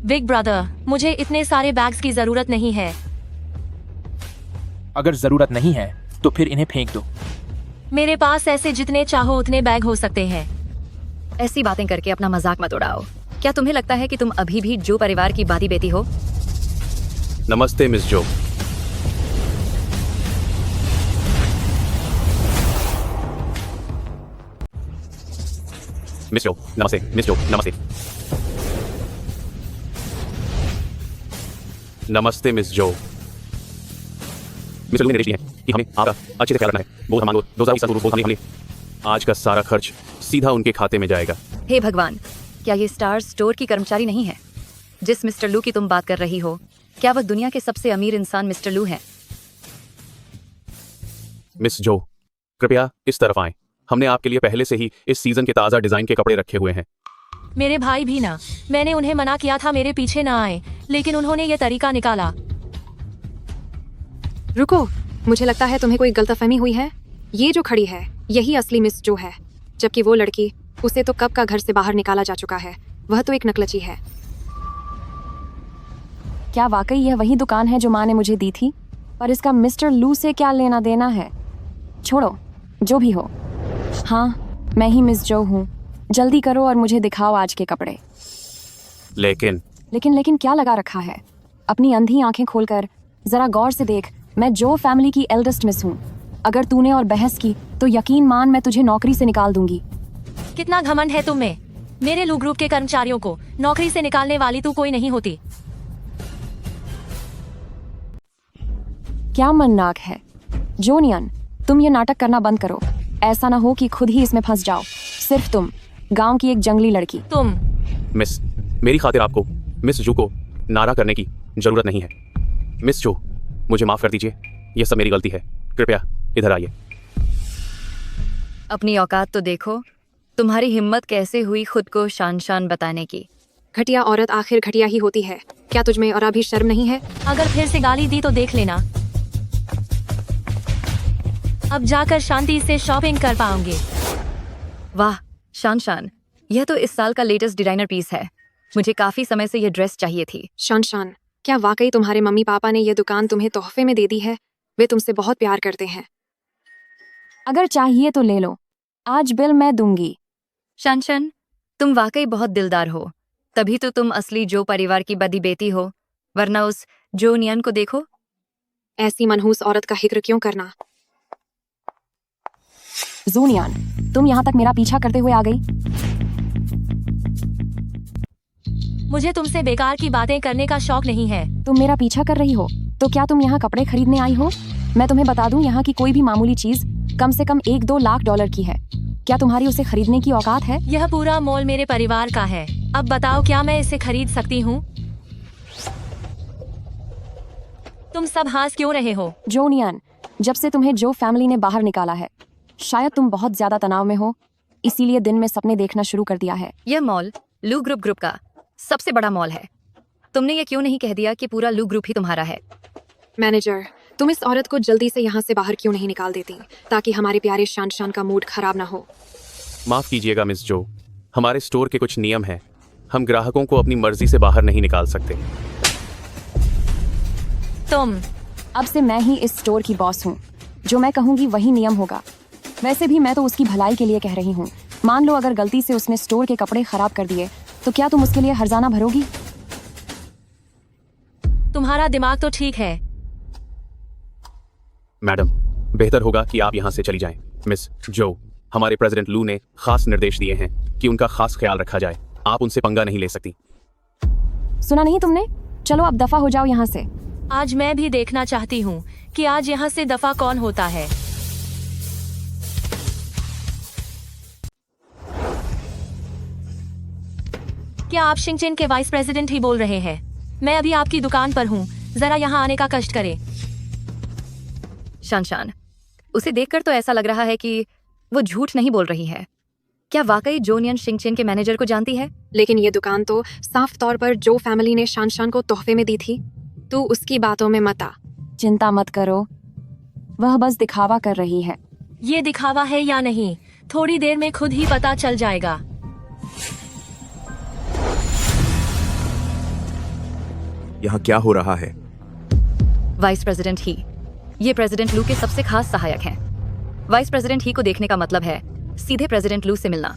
बिग ब्रदर, मुझे इतने सारे बैग्स की जरूरत नहीं है। अगर जरूरत नहीं है तो फिर इन्हें फेंक दो। मेरे पास ऐसे जितने चाहो उतने बैग हो सकते हैं। ऐसी बातें करके अपना मजाक मत उड़ाओ। क्या तुम्हें लगता है कि तुम अभी भी जो परिवार की बादी बेटी हो? नमस्ते मिस जो। मिस जो नमस्ते। मिस जो नमस्ते। नमस्ते मिस जो। मिस्टर लू ने निर्देश दिए हैं कि हमें आपका अच्छे से ख्याल रखना है। बहुत हमारे 2020 पूर्व हमले आज का सारा खर्च सीधा उनके खाते में जाएगा। हे भगवान, क्या ये स्टार स्टोर की कर्मचारी नहीं है? जिस मिस्टर लू की तुम बात कर रही हो, क्या वह दुनिया के सबसे अमीर इंसान मिस्टर लू हैं? मिस जो, कृपया इस तरफ आएं। हमने आपके लिए पहले से ही इस सीजन के ताज़ा डिजाइन के कपड़े रखे हुए हैं। मेरे भाई भी ना। मैंने उन्हें मना किया था मेरे पीछे ना आए, लेकिन उन्होंने ये तरीका निकाला। रुको, मुझे लगता है तुम्हें कोई गलतफहमी हुई है। ये जो खड़ी है यही असली मिस जो है, जबकि वो लड़की, उसे तो कब का घर से बाहर निकाला जा चुका है। वह तो एक नकलची है। क्या वाकई यह वही दुकान है जो माँ ने मुझे दी थी? पर इसका मिस्टर लू से क्या लेना देना है? छोड़ो, जो भी हो। हाँ, मैं ही मिस जो हूँ। जल्दी करो और मुझे दिखाओ आज के कपड़े। लेकिन क्या लगा रखा है? अपनी अंधी आंखें खोलकर जरा गौर से देख। मैं जो फैमिली की एल्डेस्ट मिस हूँ। अगर तूने और बहस की तो यकीन मान मैं तुझे नौकरी से निकाल दूंगी। कितना घमंड है तुम में। मेरे लू ग्रुप के कर्मचारियों को नौकरी से निकालने वाली तू कोई नहीं होती। क्या मननाक है। जोनियन, तुम ये नाटक करना बंद करो। ऐसा ना हो कि खुद ही इसमें फंस जाओ। सिर्फ तुम, गांव की एक जंगली लड़की। तुम मिस, मेरी खातिर आपको मिस जू को नारा करने की जरूरत नहीं है। मिस जू, मुझे माफ कर दीजिए। यह सब मेरी गलती है। कृपया इधर आइए। अपनी औकात तो देखो। तुम्हारी हिम्मत कैसे हुई खुद को शान बताने की? घटिया औरत आखिर घटिया ही होती है। क्या तुझमें और अभी शर्म नहीं है? अगर फिर से गाली दी तो देख लेना। अब जाकर शांति से शॉपिंग कर पाओगे। वाह शान, यह तो इस साल का लेटेस्ट डिजाइनर पीस है। मुझे काफी समय से यह ड्रेस चाहिए थी। शान, क्या वाकई तुम्हारे मम्मी पापा ने यह दुकान तुम्हें तोहफे में दे दी है? वे तुमसे बहुत प्यार करते हैं। अगर चाहिए तो ले लो, आज बिल मैं दूंगी। शान, तुम वाकई बहुत दिलदार हो। तभी तो तुम असली जो परिवार की बदी बेटी हो, वरना उस जो नियन को देखो। ऐसी मनहूस औरत का हिक्र क्यों करना? जूनियन, तुम यहाँ तक मेरा पीछा करते हुए आ गई? मुझे तुमसे बेकार की बातें करने का शौक नहीं है। तुम मेरा पीछा कर रही हो तो क्या तुम यहाँ कपड़े खरीदने आई हो? मैं तुम्हें बता दूं, यहाँ की कोई भी मामूली चीज कम से कम 1-2 लाख डॉलर की है। क्या तुम्हारी उसे खरीदने की औकात है? यह पूरा मॉल मेरे परिवार का है। अब बताओ, क्या मैं इसे खरीद सकती हूँ? तुम सब हंस क्यों रहे हो? जोनियन, जब से तुम्हें जो फैमिली ने बाहर निकाला है, शायद तुम बहुत ज्यादा तनाव में हो, इसीलिए दिन में सपने देखना शुरू कर दिया है। यह मॉल लू ग्रुप का सबसे बड़ा मॉल है। तुमने ये क्यों नहीं कह दिया कि पूरा लू ग्रुप ही तुम्हारा है? मैनेजर, तुम इस औरत को जल्दी से यहाँ से बाहर क्यों नहीं निकाल देती, ताकि हमारे प्यारे शान का मूड खराब ना हो। माफ कीजिएगा मिस जो, हमारे स्टोर के कुछ नियम हैं। हम ग्राहकों को अपनी मर्जी से बाहर नहीं निकाल सकते। तुम अब से मैं ही इस स्टोर की बॉस हूँ। जो मैं कहूँगी वही नियम होगा। वैसे भी मैं तो उसकी भलाई के लिए कह रही हूँ। मान लो अगर गलती से उसने स्टोर के कपड़े खराब कर दिए तो क्या तुम उसके लिए हर्जाना भरोगी? तुम्हारा दिमाग तो ठीक है। मैडम, बेहतर होगा कि आप यहाँ से चली जाएं। मिस जो, हमारे प्रेसिडेंट लू ने खास निर्देश दिए हैं कि उनका खास ख्याल रखा जाए। आप उनसे पंगा नहीं ले सकती। सुना नहीं तुमने? चलो अब दफा हो जाओ यहाँ से। आज मैं भी देखना चाहती हूँ कि आज यहाँ से दफा कौन होता है। क्या आप शिंगचेन के वाइस प्रेसिडेंट ही बोल रहे हैं? मैं अभी आपकी दुकान पर हूँ, जरा यहाँ आने का कष्ट करें। शान, उसे देखकर तो ऐसा लग रहा है कि वो झूठ नहीं बोल रही है। क्या वाकई जोनियन शिंगचेन के मैनेजर को जानती है? लेकिन ये दुकान तो साफ तौर पर जो फैमिली ने शानशान को तोहफे में दी थी। तू उसकी बातों में मत आ। चिंता मत करो, वह बस दिखावा कर रही है। ये दिखावा है या नहीं, थोड़ी देर में खुद ही पता चल जाएगा। यहाँ क्या हो रहा है? वाइस प्रेसिडेंट ही, ये प्रेसिडेंट लू के सबसे खास सहायक हैं। वाइस प्रेसिडेंट ही को देखने का मतलब है सीधे प्रेसिडेंट लू से मिलना।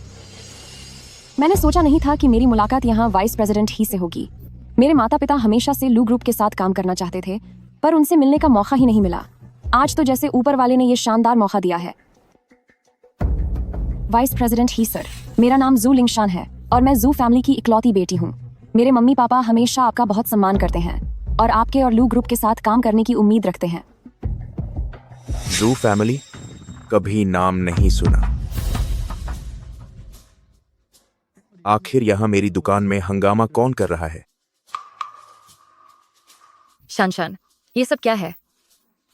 मैंने सोचा नहीं था कि मेरी मुलाकात यहाँ वाइस प्रेसिडेंट ही से होगी। मेरे माता पिता हमेशा से लू ग्रुप के साथ काम करना चाहते थे, पर उनसे मिलने का मौका ही नहीं मिला। आज तो जैसे ऊपर वाले ने ये शानदार मौका दिया है। वाइस प्रेसिडेंट ही सर, मेरा नाम जू लिंगशान है और मैं जू फैमिली की इकलौती बेटी हूँ। मेरे मम्मी पापा हमेशा आपका बहुत सम्मान करते हैं और आपके और लू ग्रुप के साथ काम करने की उम्मीद रखते हैं। जू फैमिली? कभी नाम नहीं सुना। आखिर यहाँ मेरी दुकान में हंगामा कौन कर रहा है? शानशान, ये सब क्या है?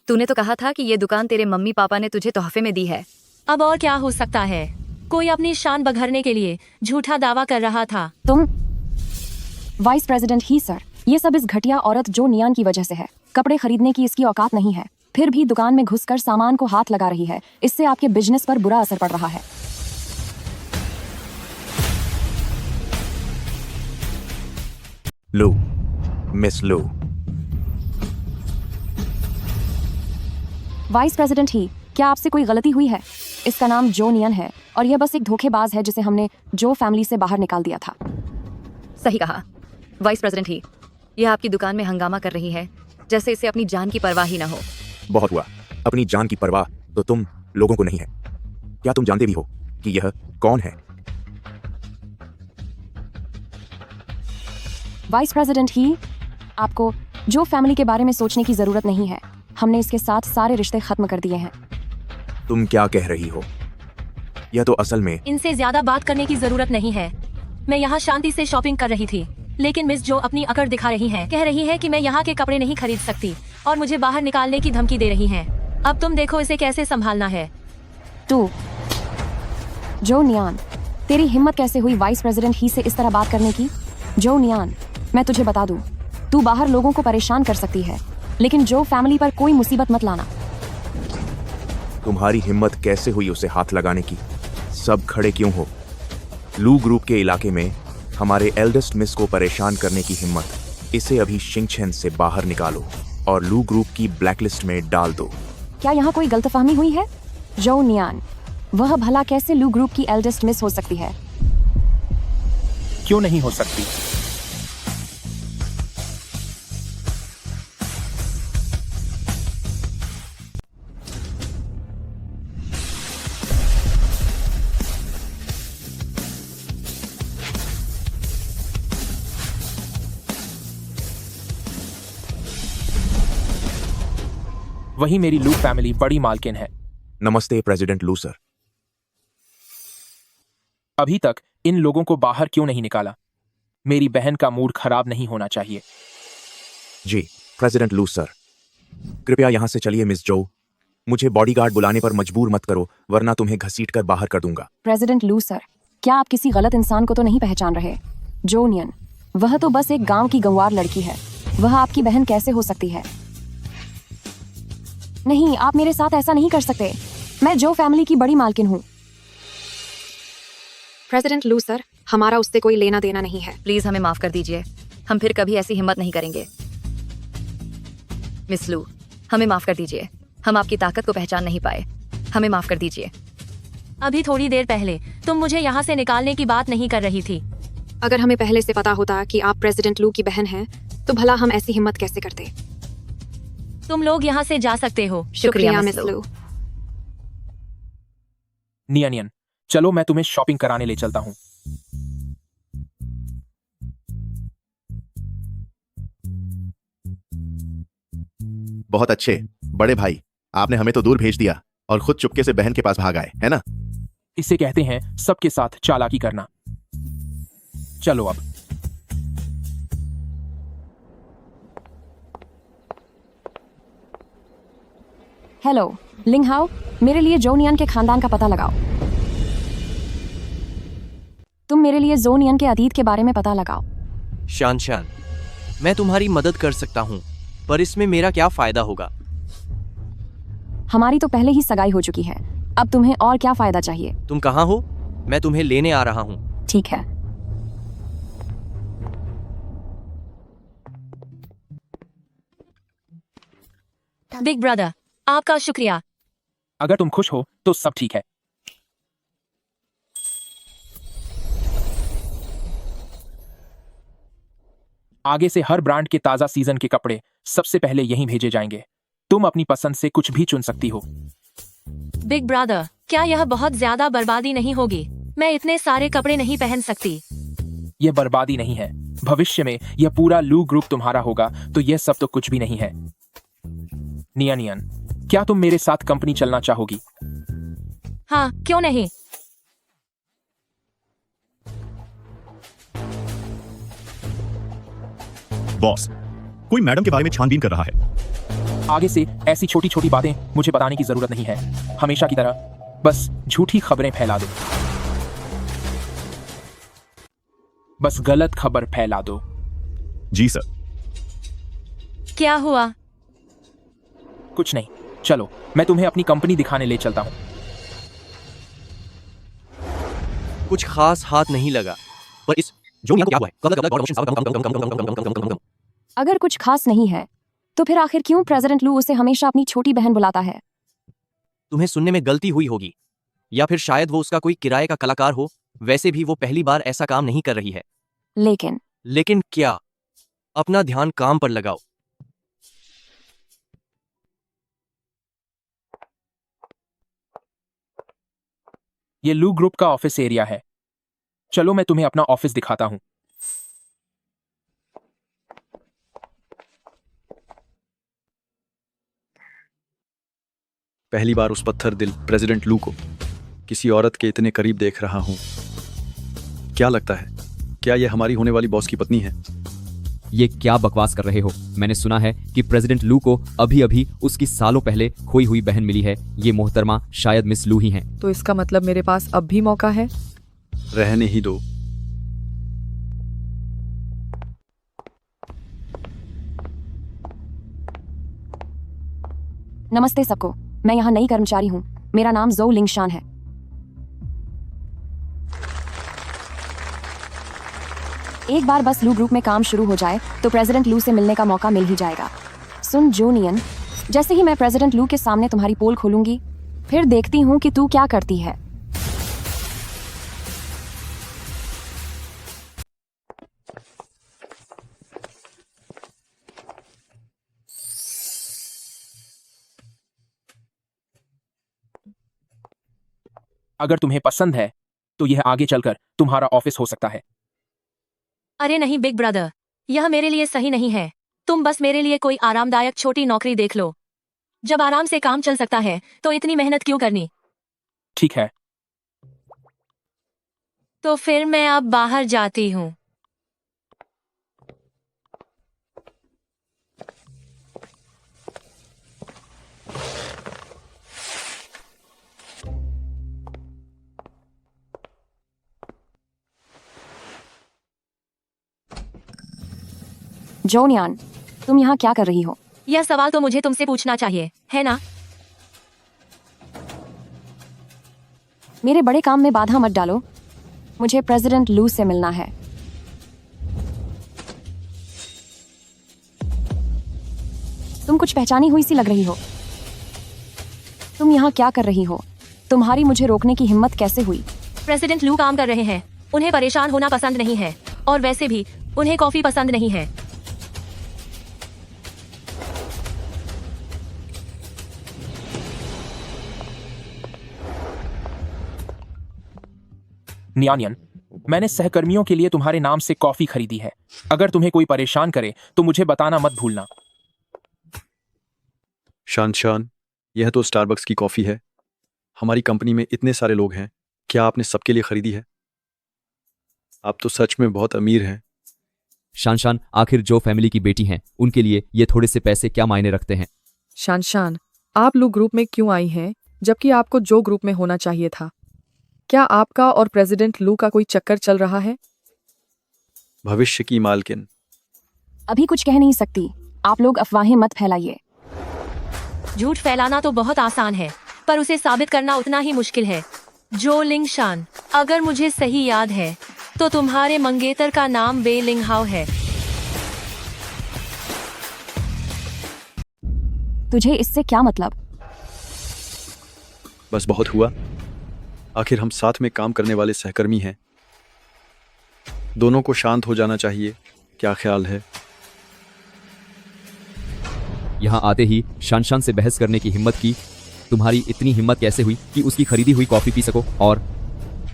तूने तो कहा था कि ये दुकान तेरे मम्मी पापा ने तुझे तोहफे में दी है। अब और क्या हो सकता है? कोई अपनी शान बघरने के लिए झूठा दावा कर रहा था। तुम? वाइस प्रेसिडेंट ही सर, ये सब इस घटिया औरत जो नियान की वजह से है। कपड़े खरीदने की इसकी औकात नहीं है, फिर भी दुकान में घुसकर सामान को हाथ लगा रही है। इससे आपके बिजनेस पर बुरा असर पड़ रहा है। लू, मिस लू। वाइस प्रेसिडेंट ही, क्या आपसे कोई गलती हुई है? इसका नाम जो नियन है और यह बस एक धोखेबाज है जिसे हमने जो फैमिली से बाहर निकाल दिया था। सही कहा वाइस प्रेसिडेंट ही, यह आपकी दुकान में हंगामा कर रही है जैसे इसे अपनी जान की परवाह ही न हो। बहुत हुआ, अपनी जान की परवाह तो तुम लोगों को नहीं है। क्या तुम जानते भी हो कि यह कौन है? वाइस प्रेसिडेंट ही, आपको जो फैमिली के बारे में सोचने की जरूरत नहीं है। हमने इसके साथ सारे रिश्ते खत्म कर दिए हैं। तुम क्या कह रही हो? यह तो असल में इनसे ज्यादा बात करने की जरूरत नहीं है। मैं यहाँ शांति से शॉपिंग कर रही थी, लेकिन मिस जो अपनी अकड़ दिखा रही हैं, कह रही है कि मैं यहाँ के कपड़े नहीं खरीद सकती और मुझे बाहर निकालने की धमकी दे रही हैं। अब तुम देखो इसे कैसे संभालना है। तू जो नियान, तेरी हिम्मत कैसे हुई वाइस प्रेसिडेंट ही से इस तरह बात करने की? जो नियान, मैं तुझे बता दूं, तू बाहर लोगों को परेशान कर सकती है, लेकिन जो फैमिली पर कोई मुसीबत मत लाना। तुम्हारी हिम्मत कैसे हुई उसे हाथ लगाने की? सब खड़े क्यों हो? लू ग्रुप के इलाके में हमारे एल्डेस्ट मिस को परेशान करने की हिम्मत? इसे अभी शिंगचेन से बाहर निकालो और लू ग्रुप की ब्लैकलिस्ट में डाल दो। क्या यहाँ कोई गलतफहमी हुई है? जो नियान, वह भला कैसे लू ग्रुप की एल्डेस्ट मिस हो सकती है? क्यों नहीं हो सकती? वही मेरी लू फैमिली बड़ी मालकिन है। नमस्ते प्रेसिडेंट लू सर। अभी तक इन लोगों को बाहर क्यों नहीं निकाला? मेरी बहन का मूड खराब नहीं होना चाहिए। जी प्रेसिडेंट लू सर, कृपया यहाँ से चलिए। मिस जो, मुझे बॉडीगार्ड बुलाने पर मजबूर मत करो, वरना तुम्हें घसीटकर बाहर कर दूंगा। प्रेसिडेंट लू सर, क्या आप किसी गलत इंसान को तो नहीं पहचान रहे? जो नियन, वह तो बस एक गांव की गंवार लड़की है। वह आपकी बहन कैसे हो सकती है? नहीं, आप मेरे साथ ऐसा नहीं कर सकते। मैं जो फैमिली की बड़ी मालकिन हूँ। प्रेसिडेंट लू सर, हमारा उससे कोई लेना देना नहीं है। प्लीज हमें माफ कर दीजिए, हम फिर कभी ऐसी हिम्मत नहीं करेंगे। मिस लू, हमें माफ कर दीजिए, हम आपकी ताकत को पहचान नहीं पाए। हमें माफ कर दीजिए। अभी थोड़ी देर पहले तुम मुझे यहाँ से निकालने की बात नहीं कर रही थी। अगर हमें पहले से पता होता कि आप प्रेसिडेंट लू की बहन हैं, तो भला हम ऐसी हिम्मत कैसे करते? तुम लोग यहाँ से जा सकते हो। शुक्रिया मिस लू। नियन, चलो मैं तुम्हें शॉपिंग कराने ले चलता हूँ। बहुत अच्छे बड़े भाई, आपने हमें तो दूर भेज दिया और खुद चुपके से बहन के पास भाग आए, है ना? इसे कहते हैं सबके साथ चालाकी करना। चलो अब। हेलो लिंगहाओ, मेरे लिए जो नियन के खानदान का पता लगाओ। तुम मेरे लिए जोनियन के अतीत के बारे में पता लगाओ। शान शान, मैं तुम्हारी मदद कर सकता हूँ, पर इसमें मेरा क्या फायदा होगा? हमारी तो पहले ही सगाई हो चुकी है, अब तुम्हें और क्या फायदा चाहिए? तुम कहाँ हो? मैं तुम्हें लेने आ रहा हूँ। ठीक है। बिग ब्रदर, आपका शुक्रिया। अगर तुम खुश हो तो सब ठीक है। आगे से हर ब्रांड के ताजा सीजन के कपड़े सबसे पहले यहीं भेजे जाएंगे। तुम अपनी पसंद से कुछ भी चुन सकती हो। बिग ब्रदर, क्या यह बहुत ज्यादा बर्बादी नहीं होगी? मैं इतने सारे कपड़े नहीं पहन सकती। यह बर्बादी नहीं है। भविष्य में यह पूरा लू ग्रुप तुम्हारा होगा, तो यह सब तो कुछ भी नहीं है। नियन, क्या तुम मेरे साथ कंपनी चलना चाहोगी? हाँ, क्यों नहीं। बॉस, कोई मैडम के बारे में छानबीन कर रहा है। आगे से ऐसी छोटी छोटी बातें मुझे बताने की जरूरत नहीं है। हमेशा की तरह बस झूठी खबरें फैला दो। बस गलत खबर फैला दो। जी सर। क्या हुआ? कुछ नहीं, चलो मैं तुम्हें अपनी कंपनी दिखाने ले चलता हूँ। कुछ खास हाथ नहीं लगा, पर इस जोनियन को क्या हुआ है? अगर कुछ खास नहीं है तो फिर आखिर क्यों प्रेसिडेंट लू उसे हमेशा अपनी छोटी बहन बुलाता है? तुम्हें सुनने में गलती हुई होगी, या फिर शायद वो उसका कोई किराए का कलाकार हो। वैसे भी वो पहली बार ऐसा काम नहीं कर रही है। लेकिन क्या? अपना ध्यान काम पर लगाओ। ये लू ग्रुप का ऑफिस एरिया है। चलो मैं तुम्हें अपना ऑफिस दिखाता हूँ। पहली बार उस पत्थर दिल प्रेसिडेंट लू को किसी औरत के इतने करीब देख रहा हूँ। क्या लगता है, क्या यह हमारी होने वाली बॉस की पत्नी है? ये क्या बकवास कर रहे हो? मैंने सुना है कि प्रेसिडेंट लू को अभी अभी उसकी सालों पहले खोई हुई बहन मिली है। ये मोहतरमा शायद मिस लू ही हैं। तो इसका मतलब मेरे पास अब भी मौका है। रहने ही दो। नमस्ते सबको, मैं यहाँ नई कर्मचारी हूँ। मेरा नाम जो लिंगशान है। एक बार बस लू ग्रुप में काम शुरू हो जाए तो प्रेसिडेंट लू से मिलने का मौका मिल ही जाएगा। सुन जोनियन, जैसे ही मैं प्रेसिडेंट लू के सामने तुम्हारी पोल खोलूंगी, फिर देखती हूँ कि तू क्या करती है। अगर तुम्हें पसंद है तो यह आगे चलकर तुम्हारा ऑफिस हो सकता है। अरे नहीं बिग ब्रदर, यह मेरे लिए सही नहीं है। तुम बस मेरे लिए कोई आरामदायक छोटी नौकरी देख लो। जब आराम से काम चल सकता है तो इतनी मेहनत क्यों करनी? ठीक है, तो फिर मैं अब बाहर जाती हूँ। जोनियन, तुम यहाँ क्या कर रही हो? यह सवाल तो मुझे तुमसे पूछना चाहिए, है ना? मेरे बड़े काम में बाधा मत डालो। मुझे प्रेसिडेंट लू से मिलना है। तुम कुछ पहचानी हुई सी लग रही हो। तुम यहाँ क्या कर रही हो? तुम्हारी मुझे रोकने की हिम्मत कैसे हुई? प्रेसिडेंट लू काम कर रहे हैं। उन्हें परेशान होना पसंद नहीं है, और वैसे भी उन्हें कॉफी पसंद नहीं है। नियानियन, मैंने सहकर्मियों के लिए तुम्हारे नाम से कॉफी खरीदी है। अगर तुम्हें कोई परेशान करे तो मुझे बताना मत भूलना। शान, यह तो स्टारबक्स की कॉफी है। हमारी कंपनी में इतने सारे लोग हैं, क्या आपने सबके लिए खरीदी है? आप तो सच में बहुत अमीर हैं। शान, आखिर जो फैमिली की बेटी हैं, उनके लिए ये थोड़े से पैसे क्या मायने रखते हैं? शान, आप लोग ग्रुप में क्यों आई हैं, जबकि आपको जो ग्रुप में होना चाहिए था? क्या आपका और प्रेसिडेंट लू का कोई चक्कर चल रहा है? भविष्य की मालकिन। अभी कुछ कह नहीं सकती, आप लोग अफवाहें मत फैलाइए। झूठ फैलाना तो बहुत आसान है, पर उसे साबित करना उतना ही मुश्किल है। जो लिंगशान, अगर मुझे सही याद है तो तुम्हारे मंगेतर का नाम वे लिंगहाओ है। तुझे इससे क्या मतलब? बस बहुत हुआ। आखिर हम साथ में काम करने वाले सहकर्मी हैं। दोनों को शांत हो जाना चाहिए। क्या ख्याल है? यहाँ आते ही शान से बहस करने की हिम्मत की। तुम्हारी इतनी हिम्मत कैसे हुई कि उसकी खरीदी हुई कॉफी पी सको? और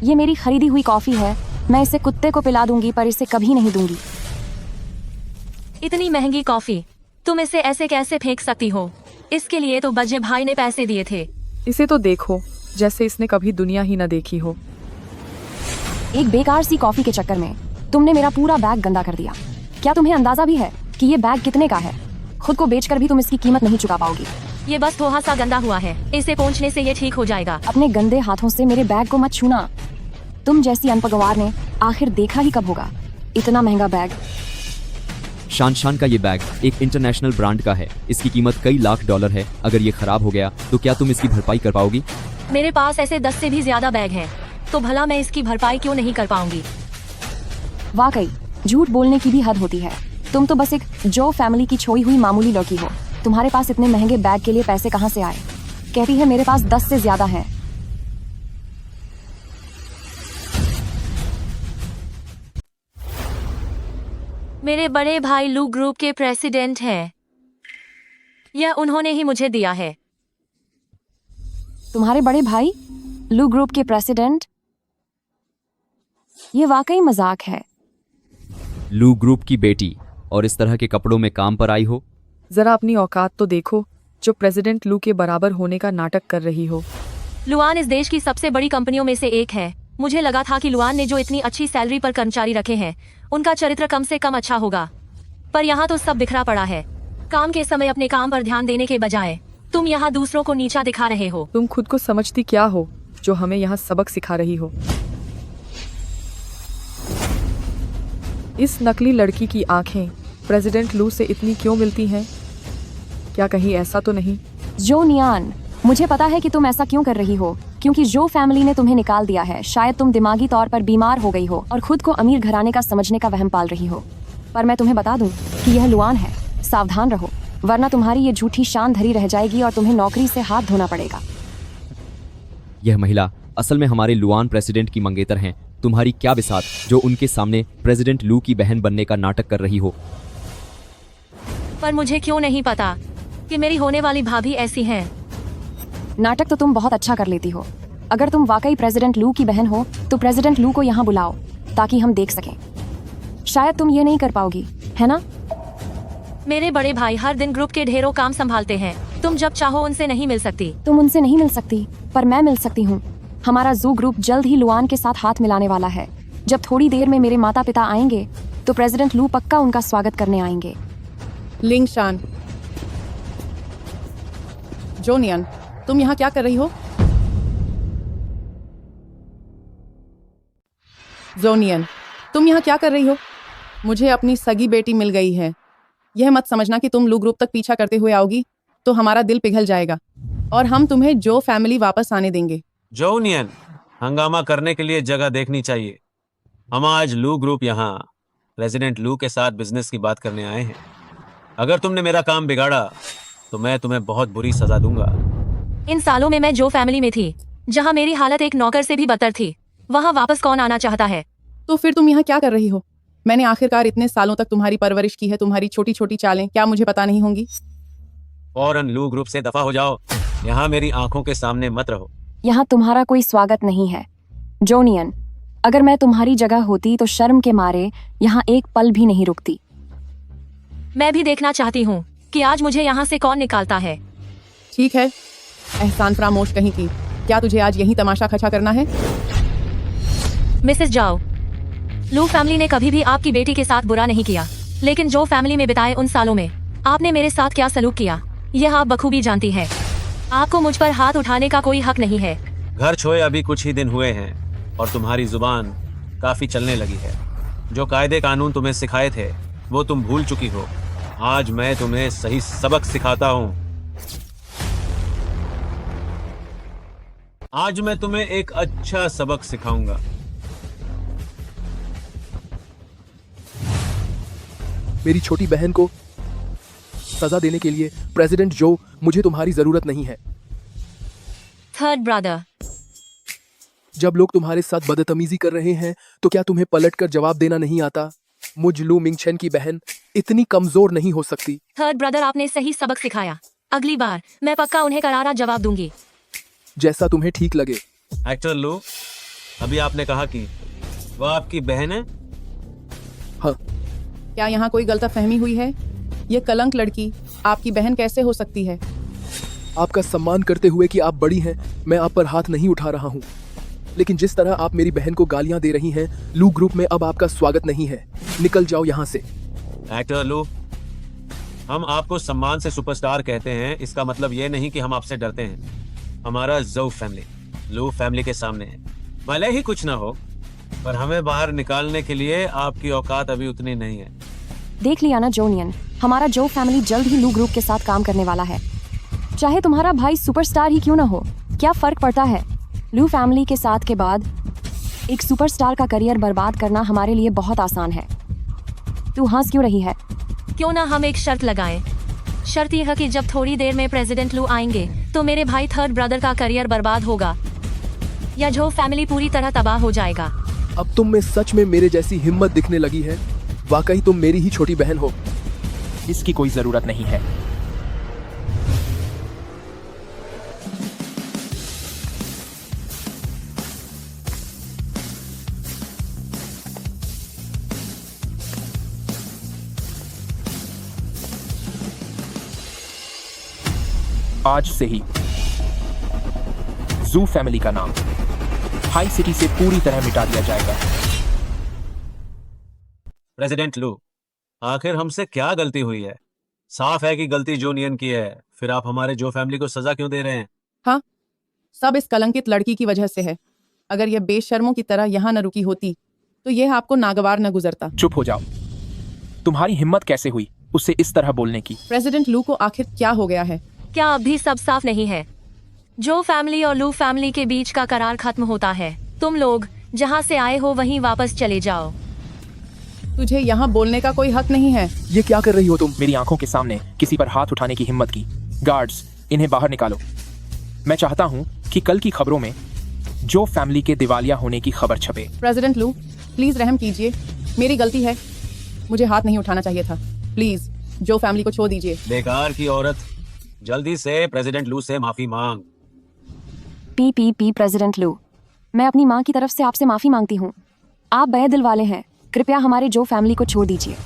ये मेरी खरीदी हुई कॉफी है, मैं इसे कुत्ते को पिला दूंगी पर इसे कभी नहीं दूंगी। इतनी महंगी कॉफी तुम इसे ऐसे कैसे फेंक सकती हो? इसके लिए तो बज्जे भाई ने पैसे दिए थे। इसे तो देखो जैसे इसने कभी दुनिया ही न देखी हो। एक बेकार सी कॉफी के चक्कर में तुमने मेरा पूरा बैग गंदा कर दिया। क्या तुम्हें अंदाजा भी है कि ये बैग कितने का है? खुद को बेचकर भी तुम इसकी कीमत नहीं चुका पाओगी। ये बस थोड़ा सा गंदा हुआ है, इसे पोंछने से ये ठीक हो जाएगा। अपने गंदे हाथों से मेरे बैग को मत छूना। तुम जैसी अनपगवार ने आखिर देखा ही कब होगा इतना महंगा बैग। शान का ये बैग एक इंटरनेशनल ब्रांड का है। इसकी कीमत कई लाख डॉलर है। अगर ये खराब हो गया तो क्या तुम इसकी भरपाई कर पाओगी? मेरे पास ऐसे 10 से भी ज्यादा बैग हैं, तो भला मैं इसकी भरपाई क्यों नहीं कर पाऊंगी? वाकई झूठ बोलने की भी हद होती है। तुम तो बस एक जो फैमिली की छोई हुई मामूली लड़की हो। तुम्हारे पास इतने महंगे बैग के लिए पैसे कहाँ से आए? कहती है मेरे पास 10 से ज्यादा हैं। मेरे बड़े भाई लू ग्रुप के प्रेसिडेंट हैं। यह उन्होंने ही मुझे दिया है। तुम्हारे बड़े भाई लू ग्रुप के प्रेसिडेंट? ये वाकई मजाक है। लू ग्रुप की बेटी और इस तरह के कपड़ों में काम पर आई हो? जरा अपनी औकात तो देखो, जो प्रेसिडेंट लू के बराबर होने का नाटक कर रही हो। लुआन इस देश की सबसे बड़ी कंपनियों में से एक है। मुझे लगा था कि लुआन ने जो इतनी अच्छी सैलरी पर कर्मचारी रखे हैं उनका चरित्र कम से कम अच्छा होगा, पर यहाँ तो सब बिखरा पड़ा है। काम के समय अपने काम पर ध्यान देने के बजाय तुम यहाँ दूसरों को नीचा दिखा रहे हो। तुम खुद को समझती क्या हो जो हमें यहाँ सबक सिखा रही हो? इस नकली लड़की की आंखें प्रेसिडेंट लू से इतनी क्यों मिलती हैं? क्या कहीं ऐसा तो नहीं? जो नियान, मुझे पता है कि तुम ऐसा क्यों कर रही हो, क्योंकि जो फैमिली ने तुम्हें निकाल दिया है। शायद तुम दिमागी तौर पर बीमार हो गई हो और खुद को अमीर घराने का समझने का वहम पाल रही हो। पर मैं तुम्हें बता दूं कि यह लुआन है। सावधान रहो, वरना तुम्हारी ये झूठी शान धरी रह जाएगी और तुम्हें नौकरी से हाथ धोना पड़ेगा। यह महिला असल में हमारे लुआन प्रेसिडेंट की मंगेतर हैं। तुम्हारी क्या बिसात जो उनके सामने प्रेसिडेंट लू की बहन बनने का नाटक कर रही हो? पर मुझे क्यों नहीं पता कि मेरी होने वाली भाभी ऐसी हैं। नाटक तो तुम बहुत अच्छा कर लेती हो। अगर तुम वाकई प्रेसिडेंट लू की बहन हो तो प्रेसिडेंट लू को यहाँ बुलाओ ताकि हम देख सकें। शायद तुम ये नहीं कर पाओगी, है ना? मेरे बड़े भाई हर दिन ग्रुप के ढेरों काम संभालते हैं। तुम जब चाहो उनसे नहीं मिल सकती। तुम उनसे नहीं मिल सकती, पर मैं मिल सकती हूँ। हमारा जू ग्रुप जल्द ही लुआन के साथ हाथ मिलाने वाला है। जब थोड़ी देर में मेरे माता पिता आएंगे तो प्रेसिडेंट लू पक्का उनका स्वागत करने आएंगे। लिंगशान, जोनियन, तुम यहाँ क्या कर रही हो? जोनियन, तुम यहाँ क्या कर रही हो? मुझे अपनी सगी बेटी मिल गई है। यह मत समझना कि तुम लू ग्रुप तक पीछा करते हुए आओगी तो हमारा दिल पिघल जाएगा और हम तुम्हें जो फैमिली वापस आने देंगे। जोनियन, हंगामा करने के लिए जगह देखनी चाहिए। हम आज लू ग्रुप यहाँ प्रेसिडेंट लू के साथ बिजनेस की बात करने आए हैं। अगर तुमने मेरा काम बिगाड़ा तो मैं तुम्हें बहुत बुरी सजा दूंगा। इन सालों में मैं जो फैमिली में थी, जहाँ मेरी हालत एक नौकर से भी बदतर थी, वहाँ वापस कौन आना चाहता है? तो फिर तुम यहाँ क्या कर रही हो? मैंने आखिरकार इतने सालों तक तुम्हारी परवरिश की है। तुम्हारी छोटी छोटी चालें क्या मुझे पता नहीं होंगी? फौरन लू ग्रुप से दफा हो जाओ। यहाँ मेरी आंखों के सामने मत रहो। यहाँ तुम्हारा कोई स्वागत नहीं है। जोनियन, अगर मैं तुम्हारी जगह होती तो शर्म के मारे यहाँ एक पल भी नहीं रुकती। मैं भी देखना चाहती हूँ कि आज मुझे यहाँ से कौन निकालता है। ठीक है, एहसान फरामोश कहीं की, क्या तुझे आज यही तमाशा खचा करना है? मिसेस जाओ, लू फैमिली ने कभी भी आपकी बेटी के साथ बुरा नहीं किया, लेकिन जो फैमिली में बिताए उन सालों में आपने मेरे साथ क्या सलूक किया, यह आप बखूबी जानती है। आपको मुझ पर हाथ उठाने का कोई हक नहीं है। घर छोड़े अभी कुछ ही दिन हुए हैं और तुम्हारी जुबान काफी चलने लगी है। जो कायदे कानून तुम्हें सिखाए थे वो तुम भूल चुकी हो। आज मैं तुम्हें सही सबक सिखाता हूं। आज मैं तुम्हें एक अच्छा सबक सिखाऊंगा। मेरी छोटी बहन को सजा देने के लिए प्रेसिडेंट जो, मुझे तुम्हारी जरूरत नहीं है। थर्ड ब्रदर, जब लोग तुम्हारे साथ बदतमीजी कर रहे हैं तो क्या तुम्हें पलटकर जवाब देना नहीं आता? मुझ लू मिंगछेन की बहन इतनी कमजोर नहीं हो सकती। थर्ड ब्रदर, आपने सही सबक सिखाया। अगली बार मैं पक्का उन्हें करारा जवाब दूंगी। जैसा तुम्हें ठीक लगे। एक्टर लू, अभी आपने कहा कि वह आपकी बहन है? हाँ। क्या यहाँ कोई गलतफहमी हुई है? ये कलंक लड़की आपकी बहन कैसे हो सकती है? आपका सम्मान करते हुए कि आप बड़ी हैं, मैं आप पर हाथ नहीं उठा रहा हूँ, लेकिन जिस तरह आप मेरी बहन को गालियां दे रही हैं, लू ग्रुप में अब आपका स्वागत नहीं है। निकल जाओ यहाँ से। एक्टर लू, हम आपको सम्मान से सुपरस्टार कहते हैं, इसका मतलब ये नहीं कि हम आपसे डरते हैं। हमारा जौ फैमिली लू फैमिली के सामने है। भले ही कुछ ना हो, पर हमें बाहर निकालने के लिए आपकी औकात अभी उतनी नहीं है। देख लिया ना जोनियन, हमारा जो फैमिली जल्द ही लू ग्रुप के साथ काम करने वाला है। चाहे तुम्हारा भाई सुपरस्टार ही क्यों ना हो, क्या फर्क पड़ता है? लू फैमिली के साथ के बाद एक सुपरस्टार का करियर बर्बाद करना हमारे लिए बहुत आसान है। तू हंस क्यों रही है? क्यों ना हम एक शर्त लगाएं। शर्त यह है कि जब थोड़ी देर में प्रेसिडेंट लू आएंगे तो मेरे भाई थर्ड ब्रदर का करियर बर्बाद होगा या जो फैमिली पूरी तरह तबाह हो जाएगा। अब तुम में सच में मेरे जैसी हिम्मत दिखने लगी है। वाकई तुम मेरी ही छोटी बहन हो। इसकी कोई जरूरत नहीं है। आज से ही जू फैमिली का नाम हाई सिटी से पूरी तरह मिटा दिया जाएगा। प्रेसिडेंट लू, आखिर हमसे क्या गलती हुई है? साफ है कि गलती जोनियन की है, फिर आप हमारे जो फैमिली को सजा क्यों दे रहे हैं? हाँ, सब इस कलंकित लड़की की वजह से है। अगर यह बेशर्मों की तरह यहाँ न रुकी होती तो यह आपको नागवार न गुजरता। चुप हो जाओ। तुम्हारी हिम्मत कैसे हुई उससे इस तरह बोलने की? प्रेसिडेंट लू को आखिर क्या हो गया है? क्या अब भी सब साफ नहीं है? जो फैमिली और लू फैमिली के बीच का करार खत्म होता है। तुम लोग जहाँ से आए हो वहीं वापस चले जाओ। तुझे यहाँ बोलने का कोई हक नहीं है। ये क्या कर रही हो तुम? मेरी आंखों के सामने किसी पर हाथ उठाने की हिम्मत की। गार्ड्स, इन्हें बाहर निकालो। मैं चाहता हूँ कि कल की खबरों में जो फैमिली के दिवालिया होने की खबर छपे। प्रेसिडेंट लू, प्लीज रहम कीजिए, मेरी गलती है। मुझे हाथ नहीं उठाना चाहिए था। प्लीज जो फैमिली को छोड़ दीजिए। बेकार की औरत, जल्दी से प्रेसिडेंट लू से माफी मांग। पी प्रेसिडेंट लू, मैं अपनी माँ की तरफ से आपसे माफी मांगती हूँ। आप बड़े दिल वाले हैं, कृपया हमारे जो फैमिली को छोड़ दीजिए।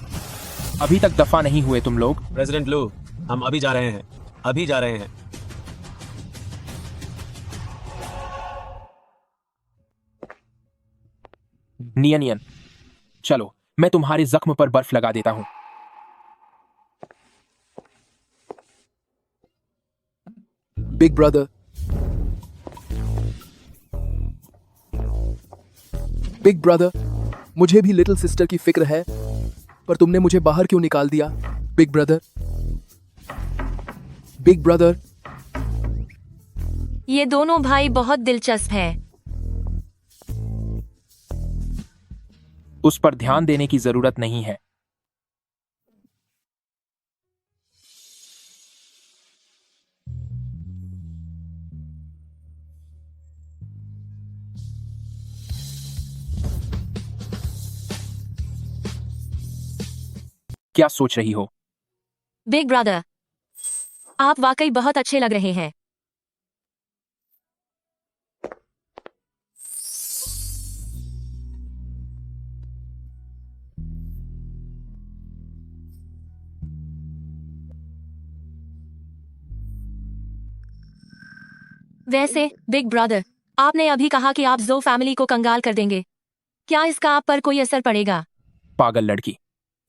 अभी तक दफा नहीं हुए तुम लोग। प्रेसिडेंट लू, हम अभी जा रहे हैं, अभी जा रहे हैं। नियन, चलो मैं तुम्हारे जख्म पर बर्फ लगा देता हूँ। बिग ब्रदर, बिग ब्रदर, मुझे भी लिटिल सिस्टर की फिक्र है, पर तुमने मुझे बाहर क्यों निकाल दिया? Big brother, big brother. ये दोनों भाई बहुत दिलचस्प हैं। उस पर ध्यान देने की जरूरत नहीं है। क्या सोच रही हो? बिग ब्रदर, आप वाकई बहुत अच्छे लग रहे हैं। वैसे बिग ब्रदर, आपने अभी कहा कि आप जो फैमिली को कंगाल कर देंगे। क्या इसका आप पर कोई असर पड़ेगा? पागल लड़की,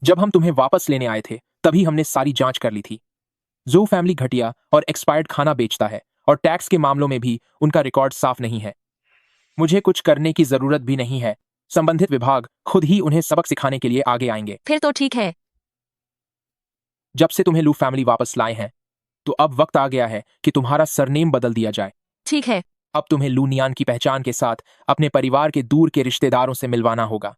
जब हम तुम्हें वापस लेने आए थे तभी हमने सारी जांच कर ली थी। जो फैमिली घटिया और एक्सपायर्ड खाना बेचता है और टैक्स के मामलों में भी उनका रिकॉर्ड साफ नहीं है। मुझे कुछ करने की जरूरत भी नहीं है। संबंधित विभाग खुद ही उन्हें सबक सिखाने के लिए आगे आएंगे। फिर तो ठीक है। जब से तुम्हें लू फैमिली वापस लाए हैं, तो अब वक्त आ गया है कि तुम्हारा सरनेम बदल दिया जाए। ठीक है। अब तुम्हें लू नियान की पहचान के साथ अपने परिवार के दूर के रिश्तेदारों से मिलवाना होगा।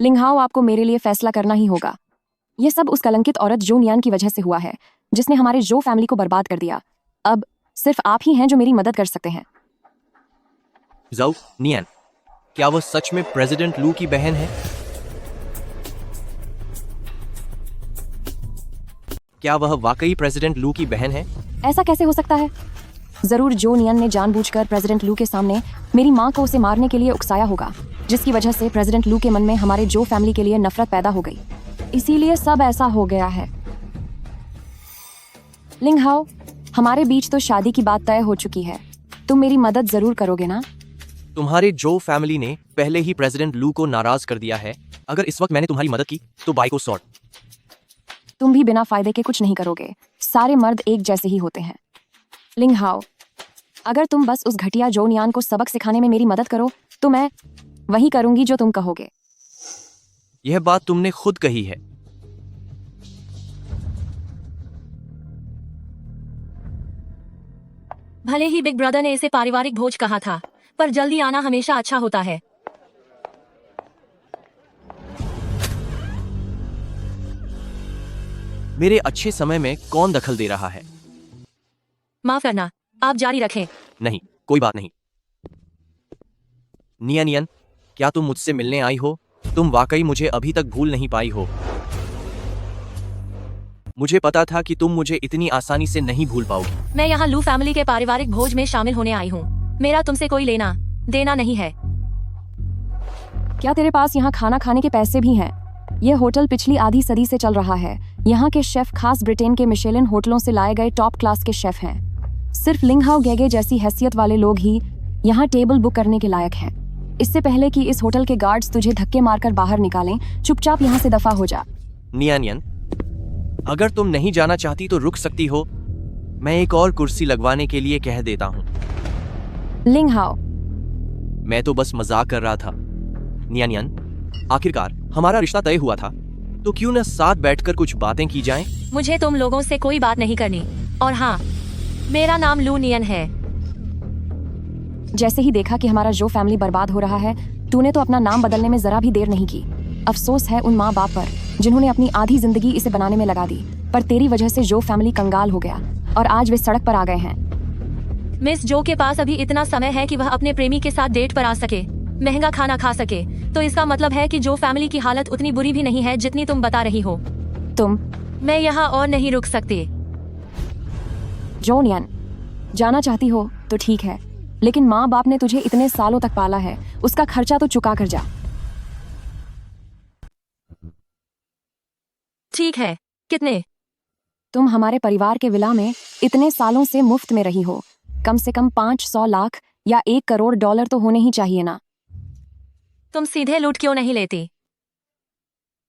लिंगहाओ, आपको मेरे लिए फैसला करना ही होगा। यह सब उस कलंकित औरत जो नियान की वजह से हुआ है, जिसने हमारे जो फैमिली को बर्बाद कर दिया। अब सिर्फ आप ही हैं जो मेरी मदद कर सकते हैं। जाओ नियन, क्या वह सच में प्रेसिडेंट लू की बहन है? क्या वह वाकई प्रेसिडेंट लू की बहन है? ऐसा कैसे हो सकता है? जरूर जो नियन ने जानबूझकर प्रेसिडेंट लू के सामने मेरी माँ को उसे मारने के लिए उकसाया होगा, जिसकी वजह से प्रेसिडेंट लू के मन में हमारे जो फैमिली के लिए नफरत पैदा हो गई। इसीलिए सब ऐसा हो गया है। लिंगहाओ, हमारे बीच तो शादी की बात तय हो चुकी है। तुम मेरी मदद जरूर करोगे ना? तुम्हारे जो फैमिली ने पहले ही प्रेसिडेंट लू को नाराज कर दिया है। अगर इस वक्त मैंने तुम्हारी मदद की तो बाई को सॉर्ट। तुम भी बिना फायदे के कुछ नहीं करोगे। सारे मर्द एक जैसे ही होते हैं। लिंगहाओ, अगर तुम बस उस घटिया जो नियान को सबक सिखाने में मेरी मदद करो तो मैं वही करूंगी जो तुम कहोगे। यह बात तुमने खुद कही है। भले ही बिग ब्रदर ने इसे पारिवारिक भोज कहा था, पर जल्दी आना हमेशा अच्छा होता है। मेरे अच्छे समय में कौन दखल दे रहा है? माफ करना, आप जारी रखें। नहीं, कोई बात नहीं। नियन, क्या तुम मुझसे मिलने आई हो? तुम वाकई मुझे अभी तक भूल नहीं पाई हो। मुझे पता था कि तुम मुझे इतनी आसानी से नहीं भूल पाओगी। मैं यहाँ लू फैमिली के पारिवारिक भोज में शामिल होने आई हूँ। मेरा तुमसे कोई लेना देना नहीं है। क्या तेरे पास यहाँ खाना खाने के पैसे भी हैं? यह होटल पिछली आधी सदी से चल रहा है। यहाँ के शेफ खास ब्रिटेन के मिशेलिन होटलों से लाए गए टॉप क्लास के शेफ हैं। सिर्फ लिंगहाओ गेगे जैसी हैसियत वाले लोग ही यहाँ टेबल बुक करने के लायक हैं। इससे पहले कि इस होटल के गार्ड्स तुझे धक्के मारकर बाहर निकालें, चुपचाप यहाँ से दफा हो जा। नियन, अगर तुम नहीं जाना चाहती तो रुक सकती हो। मैं एक और कुर्सी लगवाने के लिए कह देता हूँ। लिंगहाओ, मैं तो बस मजाक कर रहा था। नियन, आखिरकार हमारा रिश्ता तय हुआ था, तो क्यों न साथ बैठकर कुछ बातें की जाएं? मुझे तुम लोगों से कोई बात नहीं करनी। और हाँ, मेरा नाम लू नियन है। जैसे ही देखा कि हमारा जो फैमिली बर्बाद हो रहा है, तूने तो अपना नाम बदलने में जरा भी देर नहीं की। अफसोस है उन माँ बाप पर जिन्होंने अपनी आधी जिंदगी इसे बनाने में लगा दी, पर तेरी वजह से जो फैमिली कंगाल हो गया और आज वे सड़क पर आ गए हैं। मिस जो के पास अभी इतना समय है कि वह अपने प्रेमी के साथ डेट पर आ सके, महंगा खाना खा सके, तो इसका मतलब है कि जो फैमिली की हालत उतनी बुरी भी नहीं है जितनी तुम बता रही हो। मैं यहाँ और नहीं रुक सकती। जोनियन, जाना चाहती हो तो ठीक है, लेकिन माँ बाप ने तुझे इतने सालों तक पाला है, उसका खर्चा तो चुका कर जा। ठीक है, कितने? तुम हमारे परिवार के विला में इतने सालों से मुफ्त में रही हो, कम से कम 500 लाख या 1 करोड़ डॉलर तो होने ही चाहिए ना। तुम सीधे लूट क्यों नहीं लेती?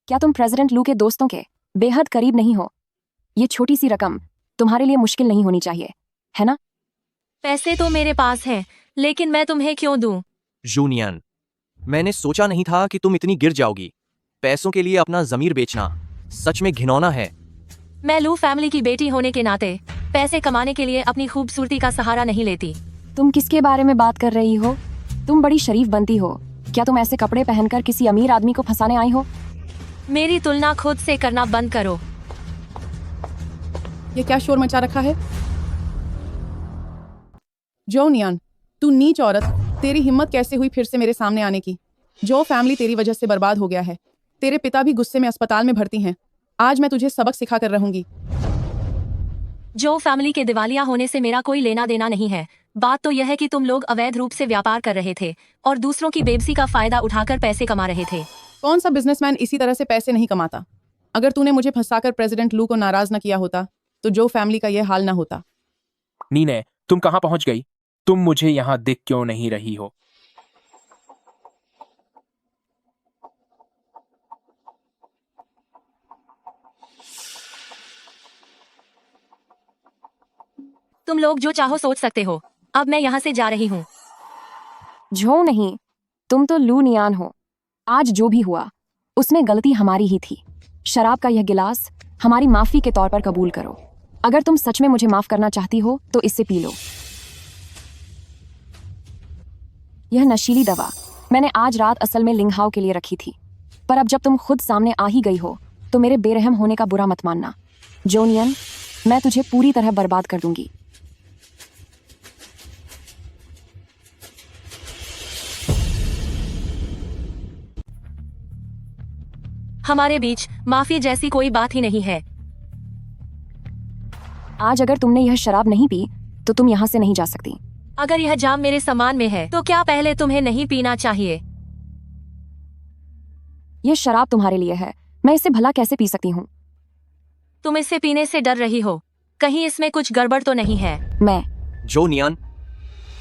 क्या तुम प्रेसिडेंट लू के दोस्तों के बेहद करीब नहीं हो? ये छोटी सी रकम तुम्हारे लिए मुश्किल नहीं होनी चाहिए, है ना? पैसे तो मेरे पास हैं, लेकिन मैं तुम्हें क्यों दूं? जूनियन, मैंने सोचा नहीं था कि तुम इतनी गिर जाओगी। पैसों के लिए अपना जमीर बेचना सच में घिनौना है। मैं लू फैमिली की बेटी होने के नाते पैसे कमाने के लिए अपनी खूबसूरती का सहारा नहीं लेती। तुम किसके बारे में बात कर रही हो? तुम बड़ी शरीफ बनती हो। क्या तुम ऐसे कपड़े पहनकर किसी अमीर आदमी को फंसाने आई हो? मेरी तुलना खुद से करना बंद करो। ये क्या शोर मचा रखा है? जो नियान, तू नीच औरत, तेरी हिम्मत कैसे हुई फिर से मेरे सामने आने की? जो फैमिली तेरी वजह से बर्बाद हो गया है। तेरे पिता भी गुस्से में अस्पताल में भर्ती हैं। आज मैं तुझे सबक सिखा कर रहूंगी। जो फैमिली के दिवालिया होने से मेरा कोई लेना देना नहीं है। बात तो यह है कि तुम लोग अवैध रूप से व्यापार कर रहे थे और दूसरों की बेबसी का फायदा उठाकर पैसे कमा रहे थे। कौन सा बिजनेसमैन इसी तरह से पैसे नहीं कमाता? अगर तूने मुझे फंसाकर प्रेसिडेंट लू को नाराज न किया होता तो जो फैमिली का यह हाल ना होता। नीने, तुम कहाँ पहुंच गई? तुम मुझे यहाँ दिख क्यों नहीं रही हो? तुम लोग जो चाहो सोच सकते हो। अब मैं यहाँ से जा रही हूँ। जो नहीं, तुम तो लू नियान हो। आज जो भी हुआ उसमें गलती हमारी ही थी। शराब का यह गिलास हमारी माफी के तौर पर कबूल करो। अगर तुम सच में मुझे माफ करना चाहती हो तो इससे पी लो। यह नशीली दवा मैंने आज रात असल में लिंगहाओ के लिए रखी थी, पर अब जब तुम खुद सामने आ ही गई हो तो मेरे बेरहम होने का बुरा मत मानना। जोनियन, मैं तुझे पूरी तरह बर्बाद कर दूंगी। हमारे बीच माफी जैसी कोई बात ही नहीं है। आज अगर तुमने यह शराब नहीं पी तो तुम यहाँ से नहीं जा सकती। अगर यह जाम मेरे सामान में है तो क्या पहले तुम्हें नहीं पीना चाहिए? यह शराब तुम्हारे लिए है, मैं इसे भला कैसे पी सकती हूँ? तुम इसे पीने से डर रही हो, कहीं इसमें कुछ गड़बड़ तो नहीं है? मैं जो नियान,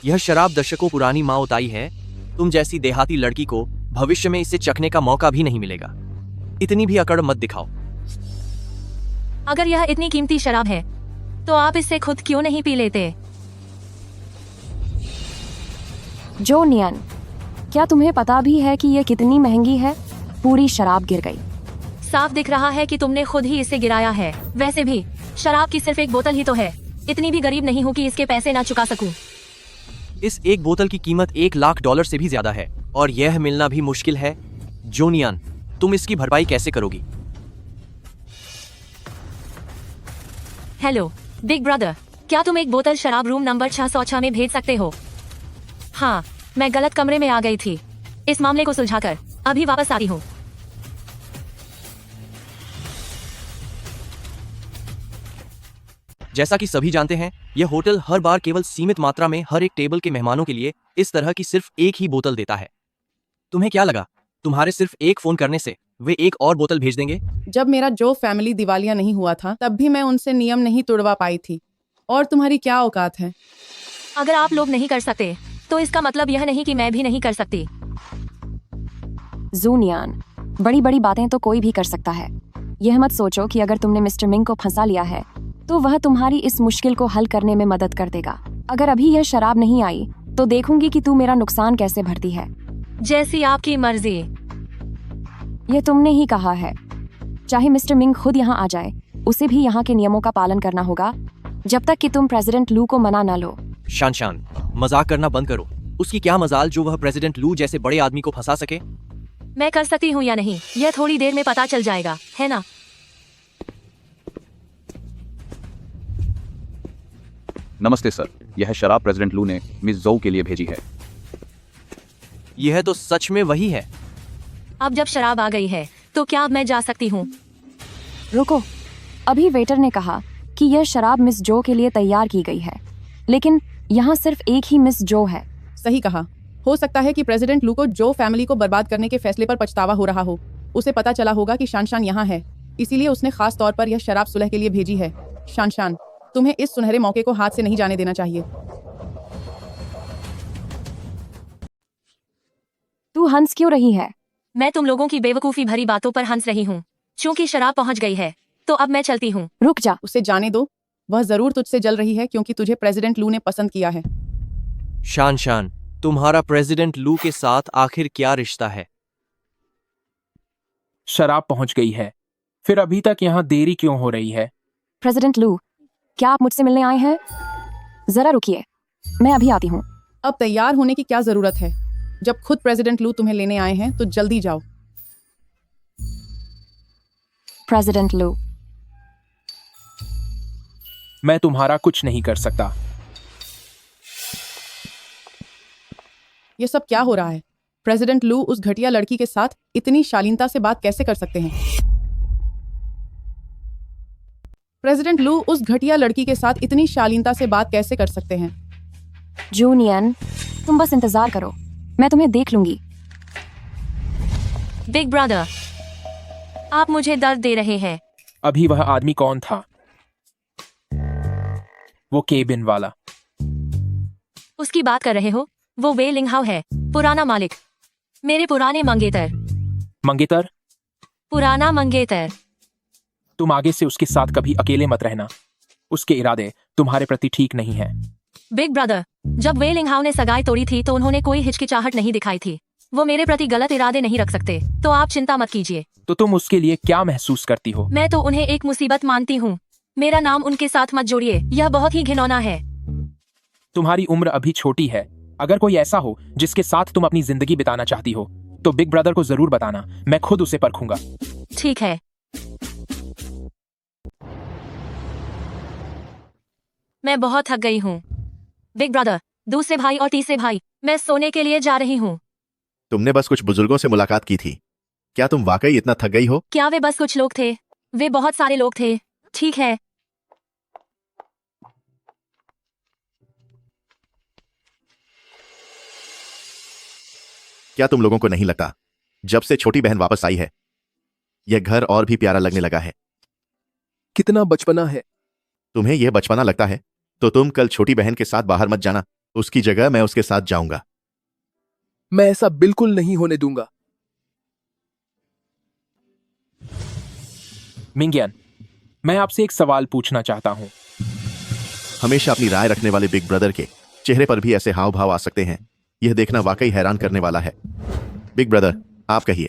यह शराब दशकों पुरानी माओताई है। तुम जैसी देहाती लड़की को भविष्य में इसे चखने का मौका भी नहीं मिलेगा। इतनी भी अकड़ मत दिखाओ। अगर यह इतनी कीमती शराब है तो आप इसे खुद क्यों नहीं पी लेते? जो नियन, क्या तुम्हें पता भी है कि यह कितनी महंगी है? पूरी शराब गिर गई। साफ दिख रहा है कि तुमने खुद ही इसे गिराया है। वैसे भी शराब की सिर्फ एक बोतल ही तो है। इतनी भी गरीब नहीं हूँ कि इसके पैसे ना चुका सकूं। इस एक बोतल की कीमत $1,00,000 से भी ज्यादा है और यह मिलना भी मुश्किल है। जो नियान, तुम इसकी भरपाई कैसे करोगी? हेलो बिग ब्रदर, क्या तुम एक बोतल शराब रूम नंबर 606 में भेज सकते हो? हाँ, मैं गलत कमरे में आ गई थी। इस मामले को सुलझाकर अभी वापस आती हूँ। जैसा कि सभी जानते हैं, यह होटल हर बार केवल सीमित मात्रा में हर एक टेबल के मेहमानों के लिए इस तरह की सिर्फ एक ही बोतल देता है। तुम्हें क्या लगा, तुम्हारे सिर्फ एक फोन करने से वे एक और बोतल भेज देंगे? जब मेरा जो फैमिली दिवालिया नहीं हुआ था तब भी मैं उनसे नियम नहीं तोड़वा पाई थी, और तुम्हारी क्या औकात है? अगर आप लोग नहीं कर सकते तो इसका मतलब यह नहीं कि मैं भी नहीं कर सकती। जूनियान, बड़ी बड़ी बातें तो कोई भी कर सकता है। यह मत सोचो कि अगर तुमने मिस्टर मिंग को फंसा लिया है तो वह तुम्हारी इस मुश्किल को हल करने में मदद कर देगा। अगर अभी यह शराब नहीं आई तो देखूंगी कि तू मेरा नुकसान कैसे भरती है। जैसी आपकी मर्जी। यह तुमने ही कहा है। चाहे मिस्टर मिंग खुद यहाँ आ जाए, उसे भी यहाँ के नियमों का पालन करना होगा जब तक कि तुम प्रेसिडेंट लू को मना न लो। शान, मजाक करना बंद करो। उसकी क्या मजाल जो वह प्रेसिडेंट लू जैसे बड़े आदमी को फंसा सके। मैं कर सकती हूँ या नहीं, यह थोड़ी देर में पता चल जाएगा, है ना? नमस्ते सर, यह शराब प्रेसिडेंट लू ने मिस जोउ के लिए भेजी है। यह तो सच में वही है। अब जब शराब आ गई है तो क्या अब मैं जा सकती हूँ? रुको, अभी वेटर ने कहा कि यह शराब मिस जो के लिए तैयार की गई है, लेकिन यहाँ सिर्फ एक ही मिस जो है। सही कहा। हो सकता है कि प्रेसिडेंट लू को जो फैमिली को बर्बाद करने के फैसले पर पछतावा हो रहा हो। उसे पता चला होगा कि शान यहाँ है, इसीलिए उसने खास तौर पर यह शराब सुलह के लिए भेजी है। शान, तुम्हें इस सुनहरे मौके को हाथ से नहीं जाने देना चाहिए। तू हंस क्यों रही है? मैं तुम लोगों की बेवकूफी भरी बातों पर हंस रही हूँ। चूंकि शराब पहुँच गई है तो अब मैं चलती हूँ। रुक जा। उसे जाने दो, वह जरूर तुझसे जल रही है क्योंकि तुझे प्रेसिडेंट लू ने पसंद किया है। शान, तुम्हारा प्रेसिडेंट लू के साथ आखिर क्या रिश्ता है? शराब पहुंच गई है, फिर अभी तक यहाँ देरी क्यों हो रही है? प्रेसिडेंट लू, क्या आप मुझसे मिलने आए हैं? जरा रुकिए, मैं अभी आती हूँ। अब तैयार होने की क्या जरूरत है? जब खुद प्रेसिडेंट लू तुम्हें लेने आए हैं तो जल्दी जाओ। प्रेसिडेंट लू, मैं तुम्हारा कुछ नहीं कर सकता। ये सब क्या हो रहा है? प्रेसिडेंट लू उस घटिया लड़की के साथ इतनी शालीनता से बात कैसे कर सकते हैं? प्रेसिडेंट लू उस घटिया लड़की के साथ इतनी शालीनता से बात कैसे कर सकते हैं? जूनियन, तुम बस इंतजार करो, मैं तुम्हें देख लूंगी। बिग ब्रदर, आप मुझे दर्द दे रहे हैं। अभी वह आदमी कौन था? वो केबिन वाला। उसकी बात कर रहे हो? वो वे लिंगहाओ है, पुराना मालिक, मेरे पुराने मंगेतर। मंगेतर? पुराना मंगेतर। तुम आगे से उसके साथ कभी अकेले मत रहना। उसके इरादे तुम्हारे प्रति ठीक नहीं हैं। बिग ब्रदर, जब वे लिंगहाओ ने सगाई तोड़ी थी तो उन्होंने कोई हिचकिचाहट नहीं दिखाई थी। वो मेरे प्रति गलत इरादे नहीं रख सकते, तो आप चिंता मत कीजिए। तो तुम उसके लिए क्या महसूस करती हो? मैं तो उन्हें एक मुसीबत मानती हूँ। मेरा नाम उनके साथ मत जोड़िए, यह बहुत ही घिनौना है। तुम्हारी उम्र अभी छोटी है। अगर कोई ऐसा हो जिसके साथ तुम अपनी जिंदगी बिताना चाहती हो तो बिग ब्रदर को जरूर बताना, मैं खुद उसे परखूंगा। ठीक है। मैं बहुत थक गई हूँ। बिग ब्रदर, दूसरे भाई और तीसरे भाई, मैं सोने के लिए जा रही हूँ। तुमने बस कुछ बुजुर्गों से मुलाकात की थी। क्या तुम वाकई इतना थक गई हो? क्या वे बस कुछ लोग थे? वे बहुत सारे लोग थे। ठीक है। क्या तुम लोगों को नहीं लगता जब से छोटी बहन वापस आई है यह घर और भी प्यारा लगने लगा है? कितना बचपना है। तुम्हें यह बचपना लगता है तो तुम कल छोटी बहन के साथ बाहर मत जाना। उसकी जगह मैं उसके साथ जाऊंगा। मैं ऐसा बिल्कुल नहीं होने दूंगा। मिंगियन, मैं आपसे एक सवाल पूछना चाहता हूँ। हमेशा अपनी राय रखने वाले बिग ब्रदर के चेहरे पर भी ऐसे हाव भाव आ सकते हैं। यह देखना वाकई हैरान करने वाला है। बिग ब्रदर, आप कहिए।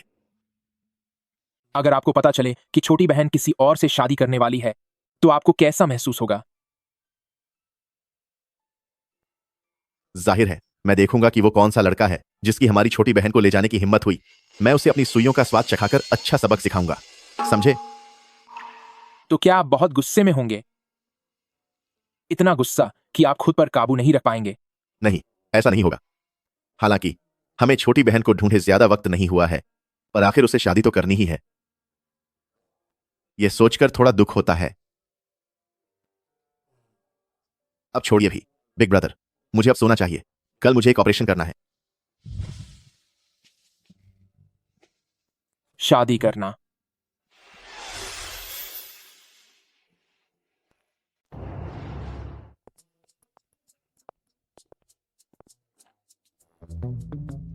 अगर आपको पता चले कि छोटी बहन किसी और से शादी करने वाली है तो आपको कैसा महसूस होगा? जाहिर है मैं देखूंगा कि वो कौन सा लड़का है जिसकी हमारी छोटी बहन को ले जाने की हिम्मत हुई। मैं उसे अपनी सुइयों का स्वाद चखाकर अच्छा सबक सिखाऊंगा, समझे? तो क्या आप बहुत गुस्से में होंगे? इतना गुस्सा कि आप खुद पर काबू नहीं रख पाएंगे? नहीं, ऐसा नहीं होगा। हालांकि हमें छोटी बहन को ढूंढे ज्यादा वक्त नहीं हुआ है, पर आखिर उसे शादी तो करनी ही है। यह सोचकर थोड़ा दुख होता है। अब छोड़िए भी बिग ब्रदर, मुझे अब सोना चाहिए। कल मुझे एक ऑपरेशन करना है। शादी करना?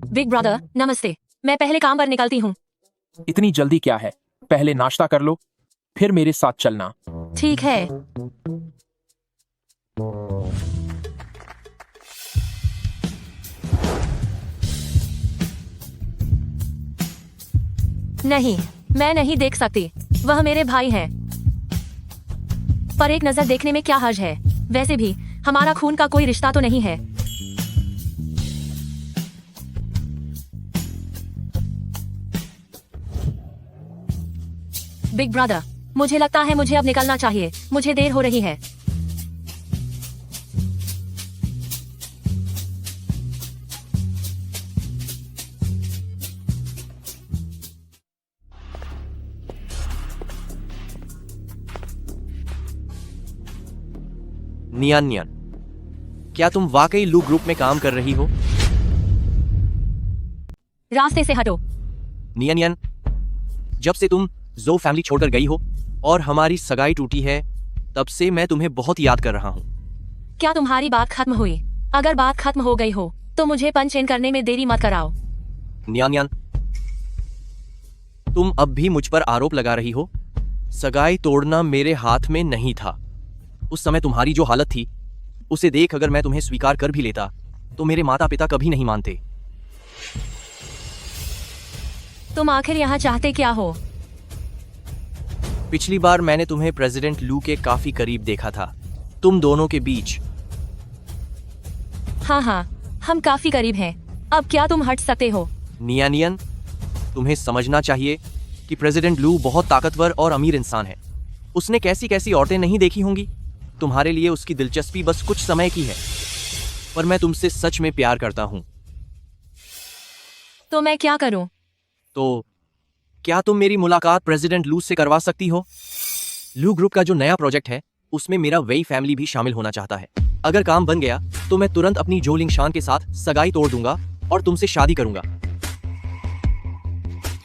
बिग ब्रदर, नमस्ते। मैं पहले काम पर निकलती हूँ। इतनी जल्दी क्या है? पहले नाश्ता कर लो, फिर मेरे साथ चलना। ठीक है। नहीं, मैं नहीं देख सकती। वह मेरे भाई हैं। पर एक नजर देखने में क्या हर्ज है? वैसे भी हमारा खून का कोई रिश्ता तो नहीं है। बिग ब्रदर, मुझे लगता है मुझे अब निकलना चाहिए। मुझे देर हो रही है। नियान नियान, क्या तुम वाकई लू ग्रुप में काम कर रही हो? रास्ते से हटो। नियान नियान, जब से तुम जो फैमिली छोड़कर गई हो और हमारी सगाई टूटी है तब से मैं तुम्हें बहुत याद कर रहा हूँ। क्या तुम्हारी बात खत्म हुई? अगर बात खत्म हो गई हो तो मुझे पंच इन करने में देरी मत कराओ। नियान नियान, तुम अब भी मुझ पर आरोप लगा रही हो। सगाई तोड़ना मेरे हाथ में नहीं था। उस समय तुम्हारी जो हालत थी उसे देख अगर मैं तुम्हें स्वीकार कर भी लेता तो मेरे माता पिता कभी नहीं मानते। तुम आखिर यहाँ चाहते क्या हो? पिछली बार मैंने तुम्हें प्रेसिडेंट लू के काफी करीब देखा था, तुम दोनों के बीच। हाँ, हम काफी करीब हैं। अब क्या तुम हट सकते हो? नियानियन, तुम्हें समझना चाहिए कि प्रेसिडेंट लू बहुत ताकतवर और अमीर इंसान है। उसने कैसी कैसी औरतें नहीं देखी होंगी। तुम्हारे लिए उसकी दिलचस्पी बस कुछ समय की है, पर मैं तुमसे सच में प्यार करता हूं। तो मैं क्या करूं? तो क्या तुम मेरी मुलाकात प्रेसिडेंट लू से करवा सकती हो? लू ग्रुप का जो नया प्रोजेक्ट है उसमें मेरा वेई फैमिली भी शामिल होना चाहता है। अगर काम बन गया तो मैं तुरंत अपनी जो लिंगशान के साथ सगाई तोड़ दूंगा और तुमसे शादी करूंगा।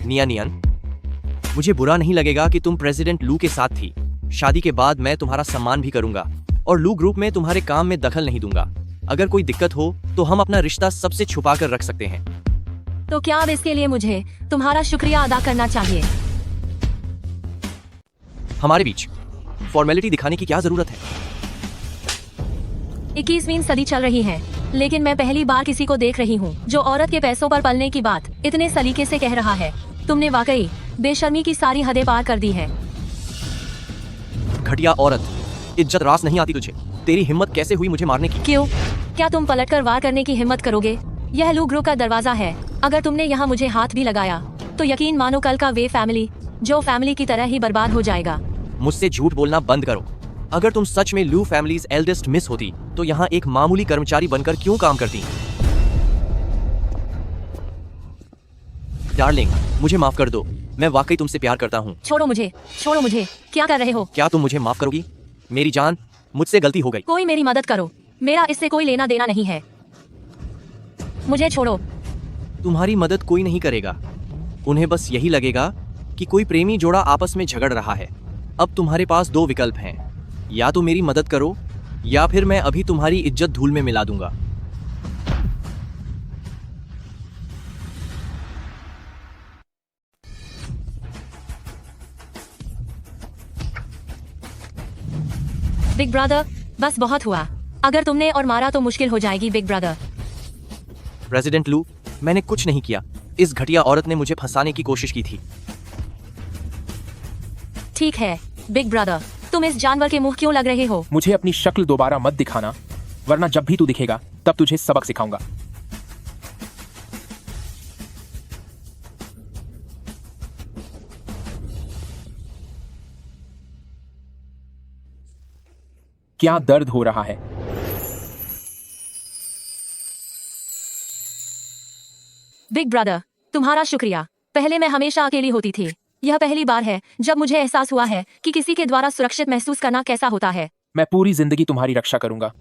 नियान, मुझे बुरा नहीं लगेगा कि तुम प्रेसिडेंट लू के साथ थी। शादी के बाद मैं तुम्हारा सम्मान भी करूंगा और लू ग्रुप में तुम्हारे काम में दखल नहीं दूंगा। अगर कोई दिक्कत हो तो हम अपना रिश्ता सबसे छुपा कर रख सकते हैं। तो क्या अब इसके लिए मुझे तुम्हारा शुक्रिया अदा करना चाहिए? हमारे बीच फॉर्मेलिटी दिखाने की क्या जरूरत है? 21वीं सदी चल रही है, लेकिन मैं पहली बार किसी को देख रही हूँ जो औरत के पैसों पर पलने की बात इतने सलीके से कह रहा है। तुमने वाकई बेशर्मी की सारी हदें पार कर दी है। घटिया औरत, इज्जत रास नहीं आती तुझे? तेरी हिम्मत कैसे हुई मुझे मारने की? क्यों? क्या तुम पलटकर वार करने की हिम्मत करोगे? यह लू ग्रुप का दरवाजा है। अगर तुमने यहाँ मुझे हाथ भी लगाया तो यकीन मानो कल का वे फैमिली जो फैमिली की तरह ही बर्बाद हो जाएगा। मुझसे झूठ बोलना बंद करो। अगर तुम सच में लू फैमिलीज एल्डेस्ट मिस होती तो यहाँ एक मामूली कर्मचारी बनकर क्यों काम करती? डार्लिंग, मुझे माफ कर दो। मैं वाकई तुमसे प्यार करता हूँ। छोड़ो मुझे, छोड़ो मुझे। क्या कर रहे हो? क्या तुम मुझे माफ करोगी? मेरी जान, मुझसे गलती हो गई। कोई मेरी मदद करो, मेरा इससे कोई लेना देना नहीं है। मुझे छोड़ो। तुम्हारी मदद कोई नहीं करेगा। उन्हें बस यही लगेगा कि कोई प्रेमी जोड़ा आपस में झगड़ रहा है। अब तुम्हारे पास दो विकल्प हैं, या तो मेरी मदद करो या फिर मैं अभी तुम्हारी इज्जत धूल में मिला दूंगा। बिग ब्रदर, बस बहुत हुआ। अगर तुमने और मारा तो मुश्किल हो जाएगी बिग ब्रदर। प्रेसिडेंट लू, मैंने कुछ नहीं किया। इस घटिया औरत ने मुझे फंसाने की कोशिश की थी। ठीक है बिग ब्रदर, तुम इस जानवर के मुंह क्यों लग रहे हो? मुझे अपनी शक्ल दोबारा मत दिखाना, वरना जब भी तू दिखेगा तब तुझे सबक सिखाऊंगा। क्या दर्द हो रहा है? बिग ब्रदर, तुम्हारा शुक्रिया। पहले मैं हमेशा अकेली होती थी। यह पहली बार है जब मुझे एहसास हुआ है कि किसी के द्वारा सुरक्षित महसूस करना कैसा होता है। मैं पूरी जिंदगी तुम्हारी रक्षा करूंगा।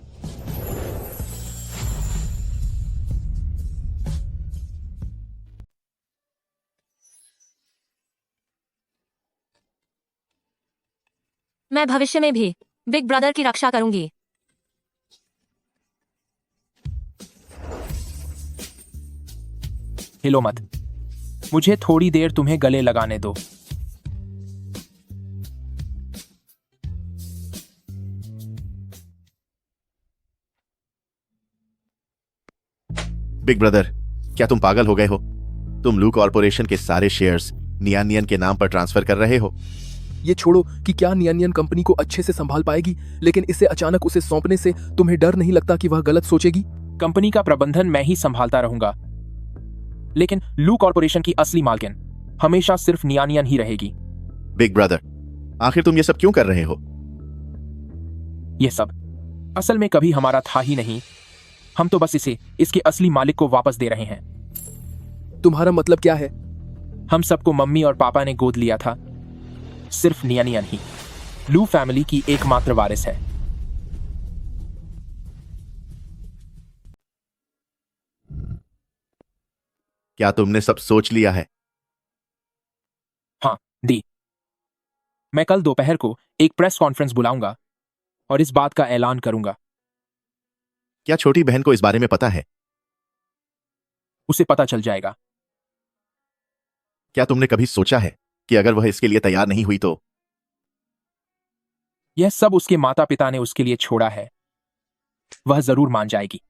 मैं भविष्य में भी बिग ब्रदर की रक्षा करूंगी। हिलो मत, मुझे थोड़ी देर तुम्हें गले लगाने दो। बिग ब्रदर, क्या तुम पागल हो गए हो? तुम लू कॉर्पोरेशन के सारे शेयर्स नियानियन के नाम पर ट्रांसफर कर रहे हो। ये छोड़ो कि क्या नियानियन कंपनी को अच्छे से संभाल पाएगी, लेकिन इसे अचानक उसे सौंपने से तुम्हें डर नहीं लगता कि वह गलत सोचेगी? कंपनी का प्रबंधन मैं ही संभालता रहूंगा, लेकिन लू कॉर्पोरेशन की असली मालकिन हमेशा सिर्फ नियानियन ही रहेगी। बिग ब्रदर, आखिर तुम ये सब क्यों कर रहे हो? ये सब असल में कभी हमारा था ही नहीं। हम तो बस इसे इसके असली मालिक को वापस दे रहे हैं। तुम्हारा मतलब क्या है? हम सबको मम्मी और पापा ने गोद लिया था। सिर्फ नियानियन ही लू फैमिली की एकमात्र वारिस है। क्या तुमने सब सोच लिया है? हाँ दी, मैं कल दोपहर को एक प्रेस कॉन्फ्रेंस बुलाऊंगा और इस बात का ऐलान करूंगा। क्या छोटी बहन को इस बारे में पता है? उसे पता चल जाएगा। क्या तुमने कभी सोचा है कि अगर वह इसके लिए तैयार नहीं हुई तो? यह सब उसके माता पिता ने उसके लिए छोड़ा है। वह जरूर मान जाएगी।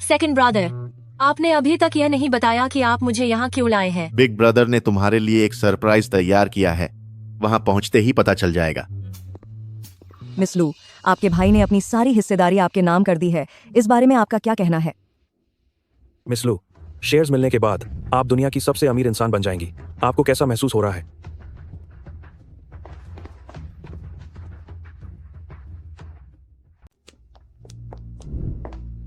सेकंड ब्रदर, आपने अभी तक यह नहीं बताया कि आप मुझे यहाँ क्यों लाए हैं। बिग ब्रदर ने तुम्हारे लिए एक सरप्राइज तैयार किया है। वहां पहुंचते ही पता चल जाएगा। मिस लू, आपके भाई ने अपनी सारी हिस्सेदारी आपके नाम कर दी है। इस बारे में आपका क्या कहना है? मिस लू, शेयर्स मिलने के बाद आप दुनिया की सबसे अमीर इंसान बन जाएंगी। आपको कैसा महसूस हो रहा है?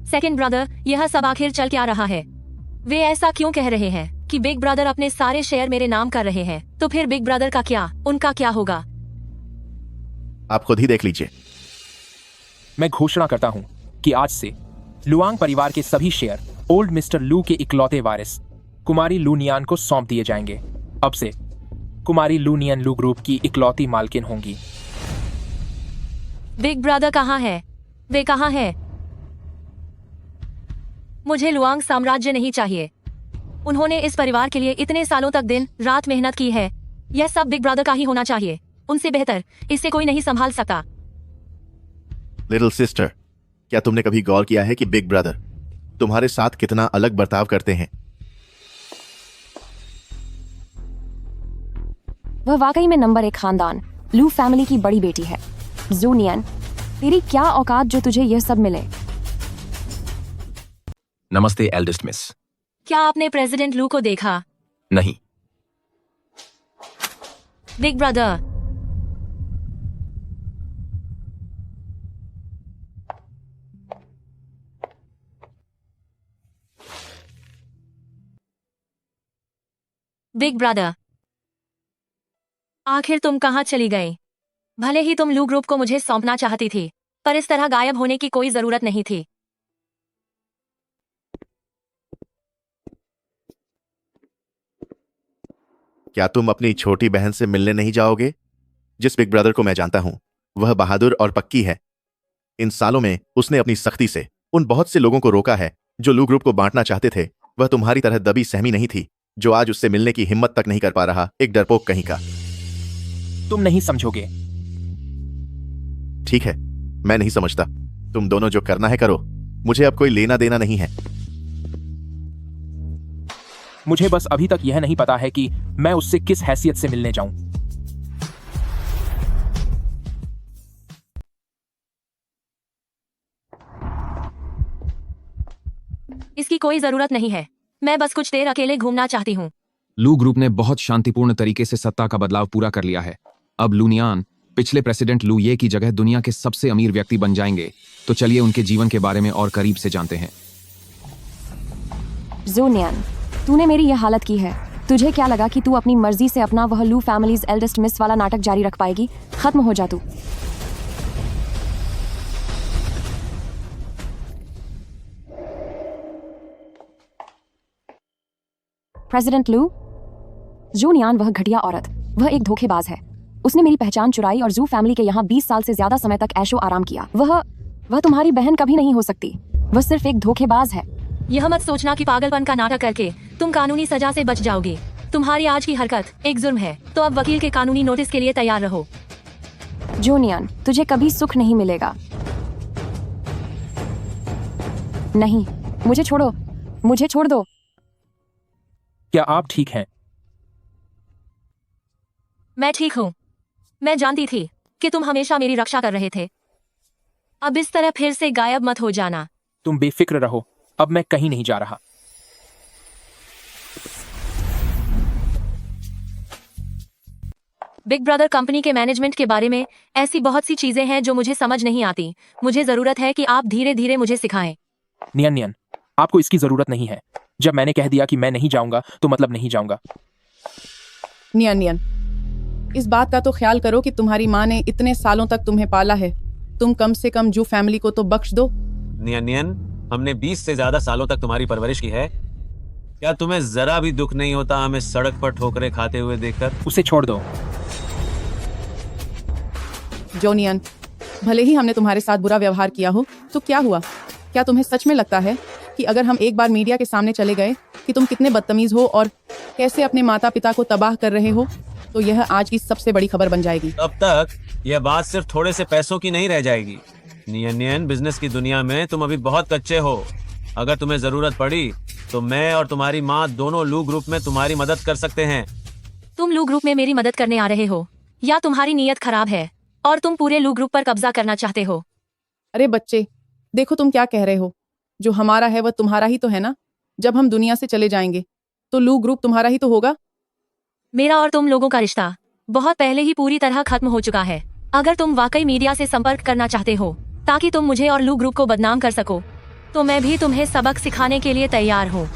सेकंड ब्रदर, यह सब आखिर चल क्या रहा है? वे ऐसा क्यों कह रहे हैं? कि बिग ब्रदर अपने सारे शेयर मेरे नाम कर रहे हैं, तो फिर बिग ब्रदर का क्या, उनका क्या होगा? आप खुद ही देख लीजिए। मैं घोषणा करता हूँ कि आज से लुआंग परिवार के सभी शेयर ओल्ड मिस्टर लू के इकलौते वारिस कुमारी लू नियान को सौंप दिए जाएंगे। अब से कुमारी लू नियन लू ग्रुप की इकलौती मालकिन होंगी। बिग ब्रदर कहाँ है? वे कहाँ है? मुझे लुआंग साम्राज्य नहीं चाहिए। उन्होंने इस परिवार के लिए इतने सालों तक दिन रात मेहनत की है। यह सब बिग ब्रदर का ही होना चाहिए। उनसे बेहतर इसे कोई नहीं संभाल सकता। लिटिल सिस्टर, क्या तुमने कभी गौर किया है कि बिग ब्रदर तुम्हारे साथ कितना अलग बर्ताव करते हैं? वह वाकई में नंबर 1 खानदान लू फैमिली की बड़ी बेटी है। जू नियन, तेरी क्या औकात जो तुझे यह सब मिले? नमस्ते एल्डेस्ट मिस। क्या आपने प्रेसिडेंट लू को देखा? नहीं। बिग ब्रदर, बिग ब्रदर, आखिर तुम कहाँ चली गई? भले ही तुम लू ग्रुप को मुझे सौंपना चाहती थी, पर इस तरह गायब होने की कोई जरूरत नहीं थी। क्या तुम अपनी छोटी बहन से मिलने नहीं जाओगे? जिस बिग ब्रदर को मैं जानता हूं, वह बहादुर और पक्की है। इन सालों में उसने अपनी सख्ती से उन बहुत से लोगों को रोका है जो लू ग्रुप को बांटना चाहते थे। वह तुम्हारी तरह दबी सहमी नहीं थी, जो आज उससे मिलने की हिम्मत तक नहीं कर पा रहा, एक डरपोक कहीं का। तुम नहीं समझोगे। ठीक है, मैं नहीं समझता। तुम दोनों जो करना है करो, मुझे अब कोई लेना देना नहीं है। मुझे बस अभी तक यह नहीं पता है कि मैं उससे किस हैसियत से मिलने जाऊं। इसकी कोई जरूरत नहीं है। मैं बस कुछ देर अकेले घूमना चाहती हूँ। लू ग्रुप ने बहुत शांतिपूर्ण तरीके से सत्ता का बदलाव पूरा कर लिया है। अब लू नियान पिछले प्रेसिडेंट लू ये की जगह दुनिया के सबसे अमीर व्यक्ति बन जाएंगे। तो चलिए उनके जीवन के बारे में और करीब से जानते हैं। जू नियन, तूने मेरी यह हालत की है। तुझे क्या लगा कि तू अपनी मर्जी से अपना वह लू फैमिलीज एल्डेस्ट मिस वाला नाटक जारी रख पाएगी? खत्म हो जा तू। प्रेसिडेंट लू, जू नियान वह घटिया औरत, वह एक धोखेबाज है। उसने मेरी पहचान चुराई और जू फैमिली के यहाँ 20 साल से ज्यादा समय तक ऐशो आराम किया। वह तुम्हारी बहन कभी नहीं हो सकती। वह सिर्फ एक धोखेबाज है। यह मत सोचना कि पागलपन का नाटक करके तुम कानूनी सजा से बच जाओगे। तुम्हारी आज की हरकत एक जुर्म है, तो अब वकील के कानूनी नोटिस के लिए तैयार रहो। जू नियन, तुझे कभी सुख नहीं मिलेगा। नहीं, मुझे छोड़ो, मुझे छोड़ दो। क्या आप ठीक हैं? मैं ठीक हूँ। मैं जानती थी कि तुम हमेशा मेरी रक्षा कर रहे थे। अब इस तरह फिर से गायब मत हो जाना। तुम बेफिक्र रहो, अब मैं कहीं नहीं जा रहा। बिग ब्रदर कंपनी के मैनेजमेंट के बारे में ऐसी बहुत सी चीजें हैं जो मुझे समझ नहीं आती। मुझे जरूरत है कि आप धीरे धीरे मुझे सिखाएं। नियन नियन, आपको इसकी जरूरत नहीं है। जब मैंने कह दिया कि मैं नहीं जाऊंगा तो मतलब नहीं जाऊंगा। नियन नियन, इस बात का तो ख्याल करो कि तुम्हारी माँ ने इतने सालों तक तुम्हें पाला है। तुम कम से कम जू फैमिली को तो बख्श दो। नियन नियन, हमने 20 से ज्यादा सालों तक तुम्हारी परवरिश की है। क्या तुम्हें जरा भी दुख नहीं होता हमें सड़क पर ठोकरें खाते हुए देखकर? उसे छोड़ दो। जो नियन, भले ही हमने तुम्हारे साथ बुरा व्यवहार किया हो तो क्या हुआ? क्या तुम्हें सच में लगता है कि अगर हम एक बार मीडिया के सामने चले गए कि तुम कितने बदतमीज हो और कैसे अपने माता पिता को तबाह कर रहे हो, तो यह आज की सबसे बड़ी खबर बन जाएगी? तब तक यह बात सिर्फ थोड़े से पैसों की नहीं रह जाएगी। नियन नियन, बिजनेस की दुनिया में तुम अभी बहुत कच्चे हो। अगर तुम्हें जरूरत पड़ी तो मैं और तुम्हारी माँ दोनों लू ग्रुप में तुम्हारी मदद कर सकते हैं। तुम लू ग्रुप में मेरी मदद करने आ रहे हो या तुम्हारी नीयत खराब है और तुम पूरे लू ग्रुप पर कब्जा करना चाहते हो? अरे बच्चे, देखो तुम क्या कह रहे हो। जो हमारा है वह तुम्हारा ही तो है ना। जब हम दुनिया से चले जाएंगे तो लू ग्रुप तुम्हारा ही तो होगा। मेरा और तुम लोगों का रिश्ता बहुत पहले ही पूरी तरह खत्म हो चुका है। अगर तुम वाकई मीडिया से संपर्क करना चाहते हो ताकि तुम मुझे और लू ग्रुप को बदनाम कर सको, तो मैं भी तुम्हें सबक सिखाने के लिए तैयार हूँ।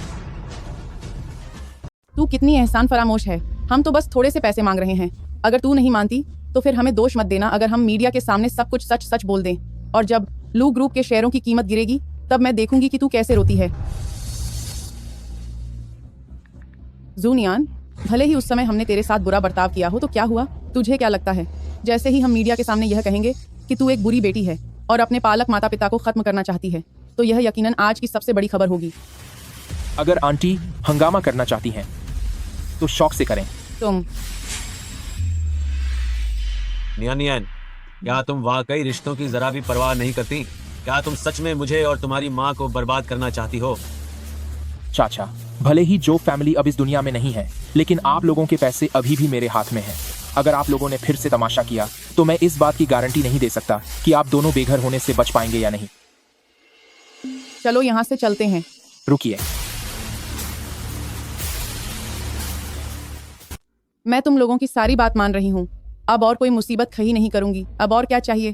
तू कितनी एहसान फरामोश है। हम तो बस थोड़े से पैसे मांग रहे हैं। अगर तू नहीं मानती तो फिर हमें दोष मत देना अगर हम मीडिया के सामने सब कुछ सच सच बोल दें। और जब लू ग्रुप के शेयरों की कीमत गिरेगी तब मैं देखूंगी कि तू कैसे रोती है। जूनियान, भले ही उस समय हमने तेरे साथ बुरा बर्ताव किया हो तो क्या हुआ? तुझे क्या लगता है जैसे ही हम मीडिया के सामने यह कहेंगे कि तू एक बुरी बेटी है और अपने पालक माता पिता को खत्म करना चाहती है तो यह यकीनन आज की सबसे बड़ी खबर होगी। अगर आंटी हंगामा करना चाहती हैं तो शौक से करें। तुम नियान, क्या तुम वाकई रिश्तों की जरा भी परवाह नहीं करती? क्या तुम सच में मुझे और तुम्हारी माँ को बर्बाद करना चाहती हो? चाचा, भले ही जो फैमिली अब इस दुनिया में नहीं है, लेकिन आप लोगों के पैसे अभी भी मेरे हाथ में हैं। अगर आप लोगों ने फिर से तमाशा किया तो मैं इस बात की गारंटी नहीं दे सकता कि आप दोनों बेघर होने से बच पाएंगे या नहीं। चलो यहाँ से चलते हैं। रुकिए, मैं तुम लोगों की सारी बात मान रही हूँ। अब और कोई मुसीबत खड़ी नहीं करूंगी। अब और क्या चाहिए?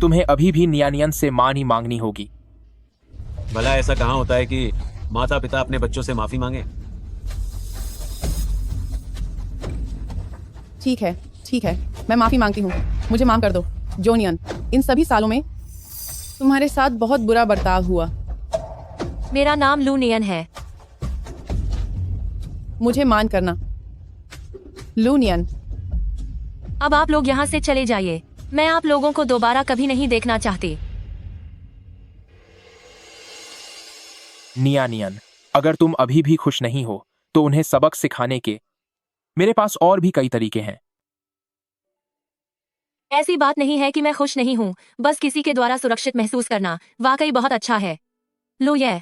तुम्हें अभी भी नियानियन से मान ही मांगनी होगी। भला ऐसा कहाँ होता है कि माता पिता अपने बच्चों से माफी मांगे? ठीक है, मैं माफी मांगती हूँ। मुझे माफ कर दो जोनियन। इन सभी सालों में तुम्हारे साथ बहुत बुरा बर्ताव हुआ। मेरा नाम लू नियन है। मुझे मान करना लूनियन। अब आप लोग यहाँ से चले जाइए। मैं आप लोगों को दोबारा कभी नहीं देखना चाहती। नियानियन, अगर तुम अभी भी खुश नहीं हो तो उन्हें सबक सिखाने के मेरे पास और भी कई तरीके हैं। ऐसी बात नहीं है कि मैं खुश नहीं हूँ, बस किसी के द्वारा सुरक्षित महसूस करना वाकई बहुत अच्छा है। लो ये,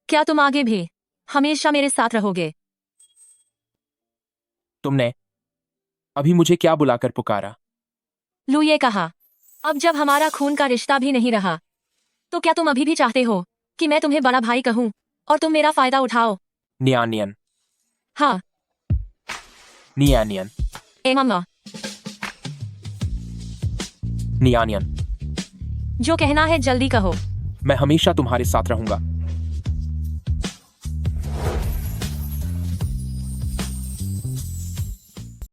क्या तुम आगे भी हमेशा मेरे साथ रहोगे? तुमने अभी मुझे क्या बुलाकर पुकारा? लू ये कहा, अब जब हमारा खून का रिश्ता भी नहीं रहा तो क्या तुम अभी भी चाहते हो कि मैं तुम्हें बड़ा भाई कहूँ और तुम मेरा फायदा उठाओ? नियानियन। हाँ। नियानियन। ए मम्मा। नियानियन। जो कहना है जल्दी कहो। मैं हमेशा तुम्हारे साथ रहूंगा।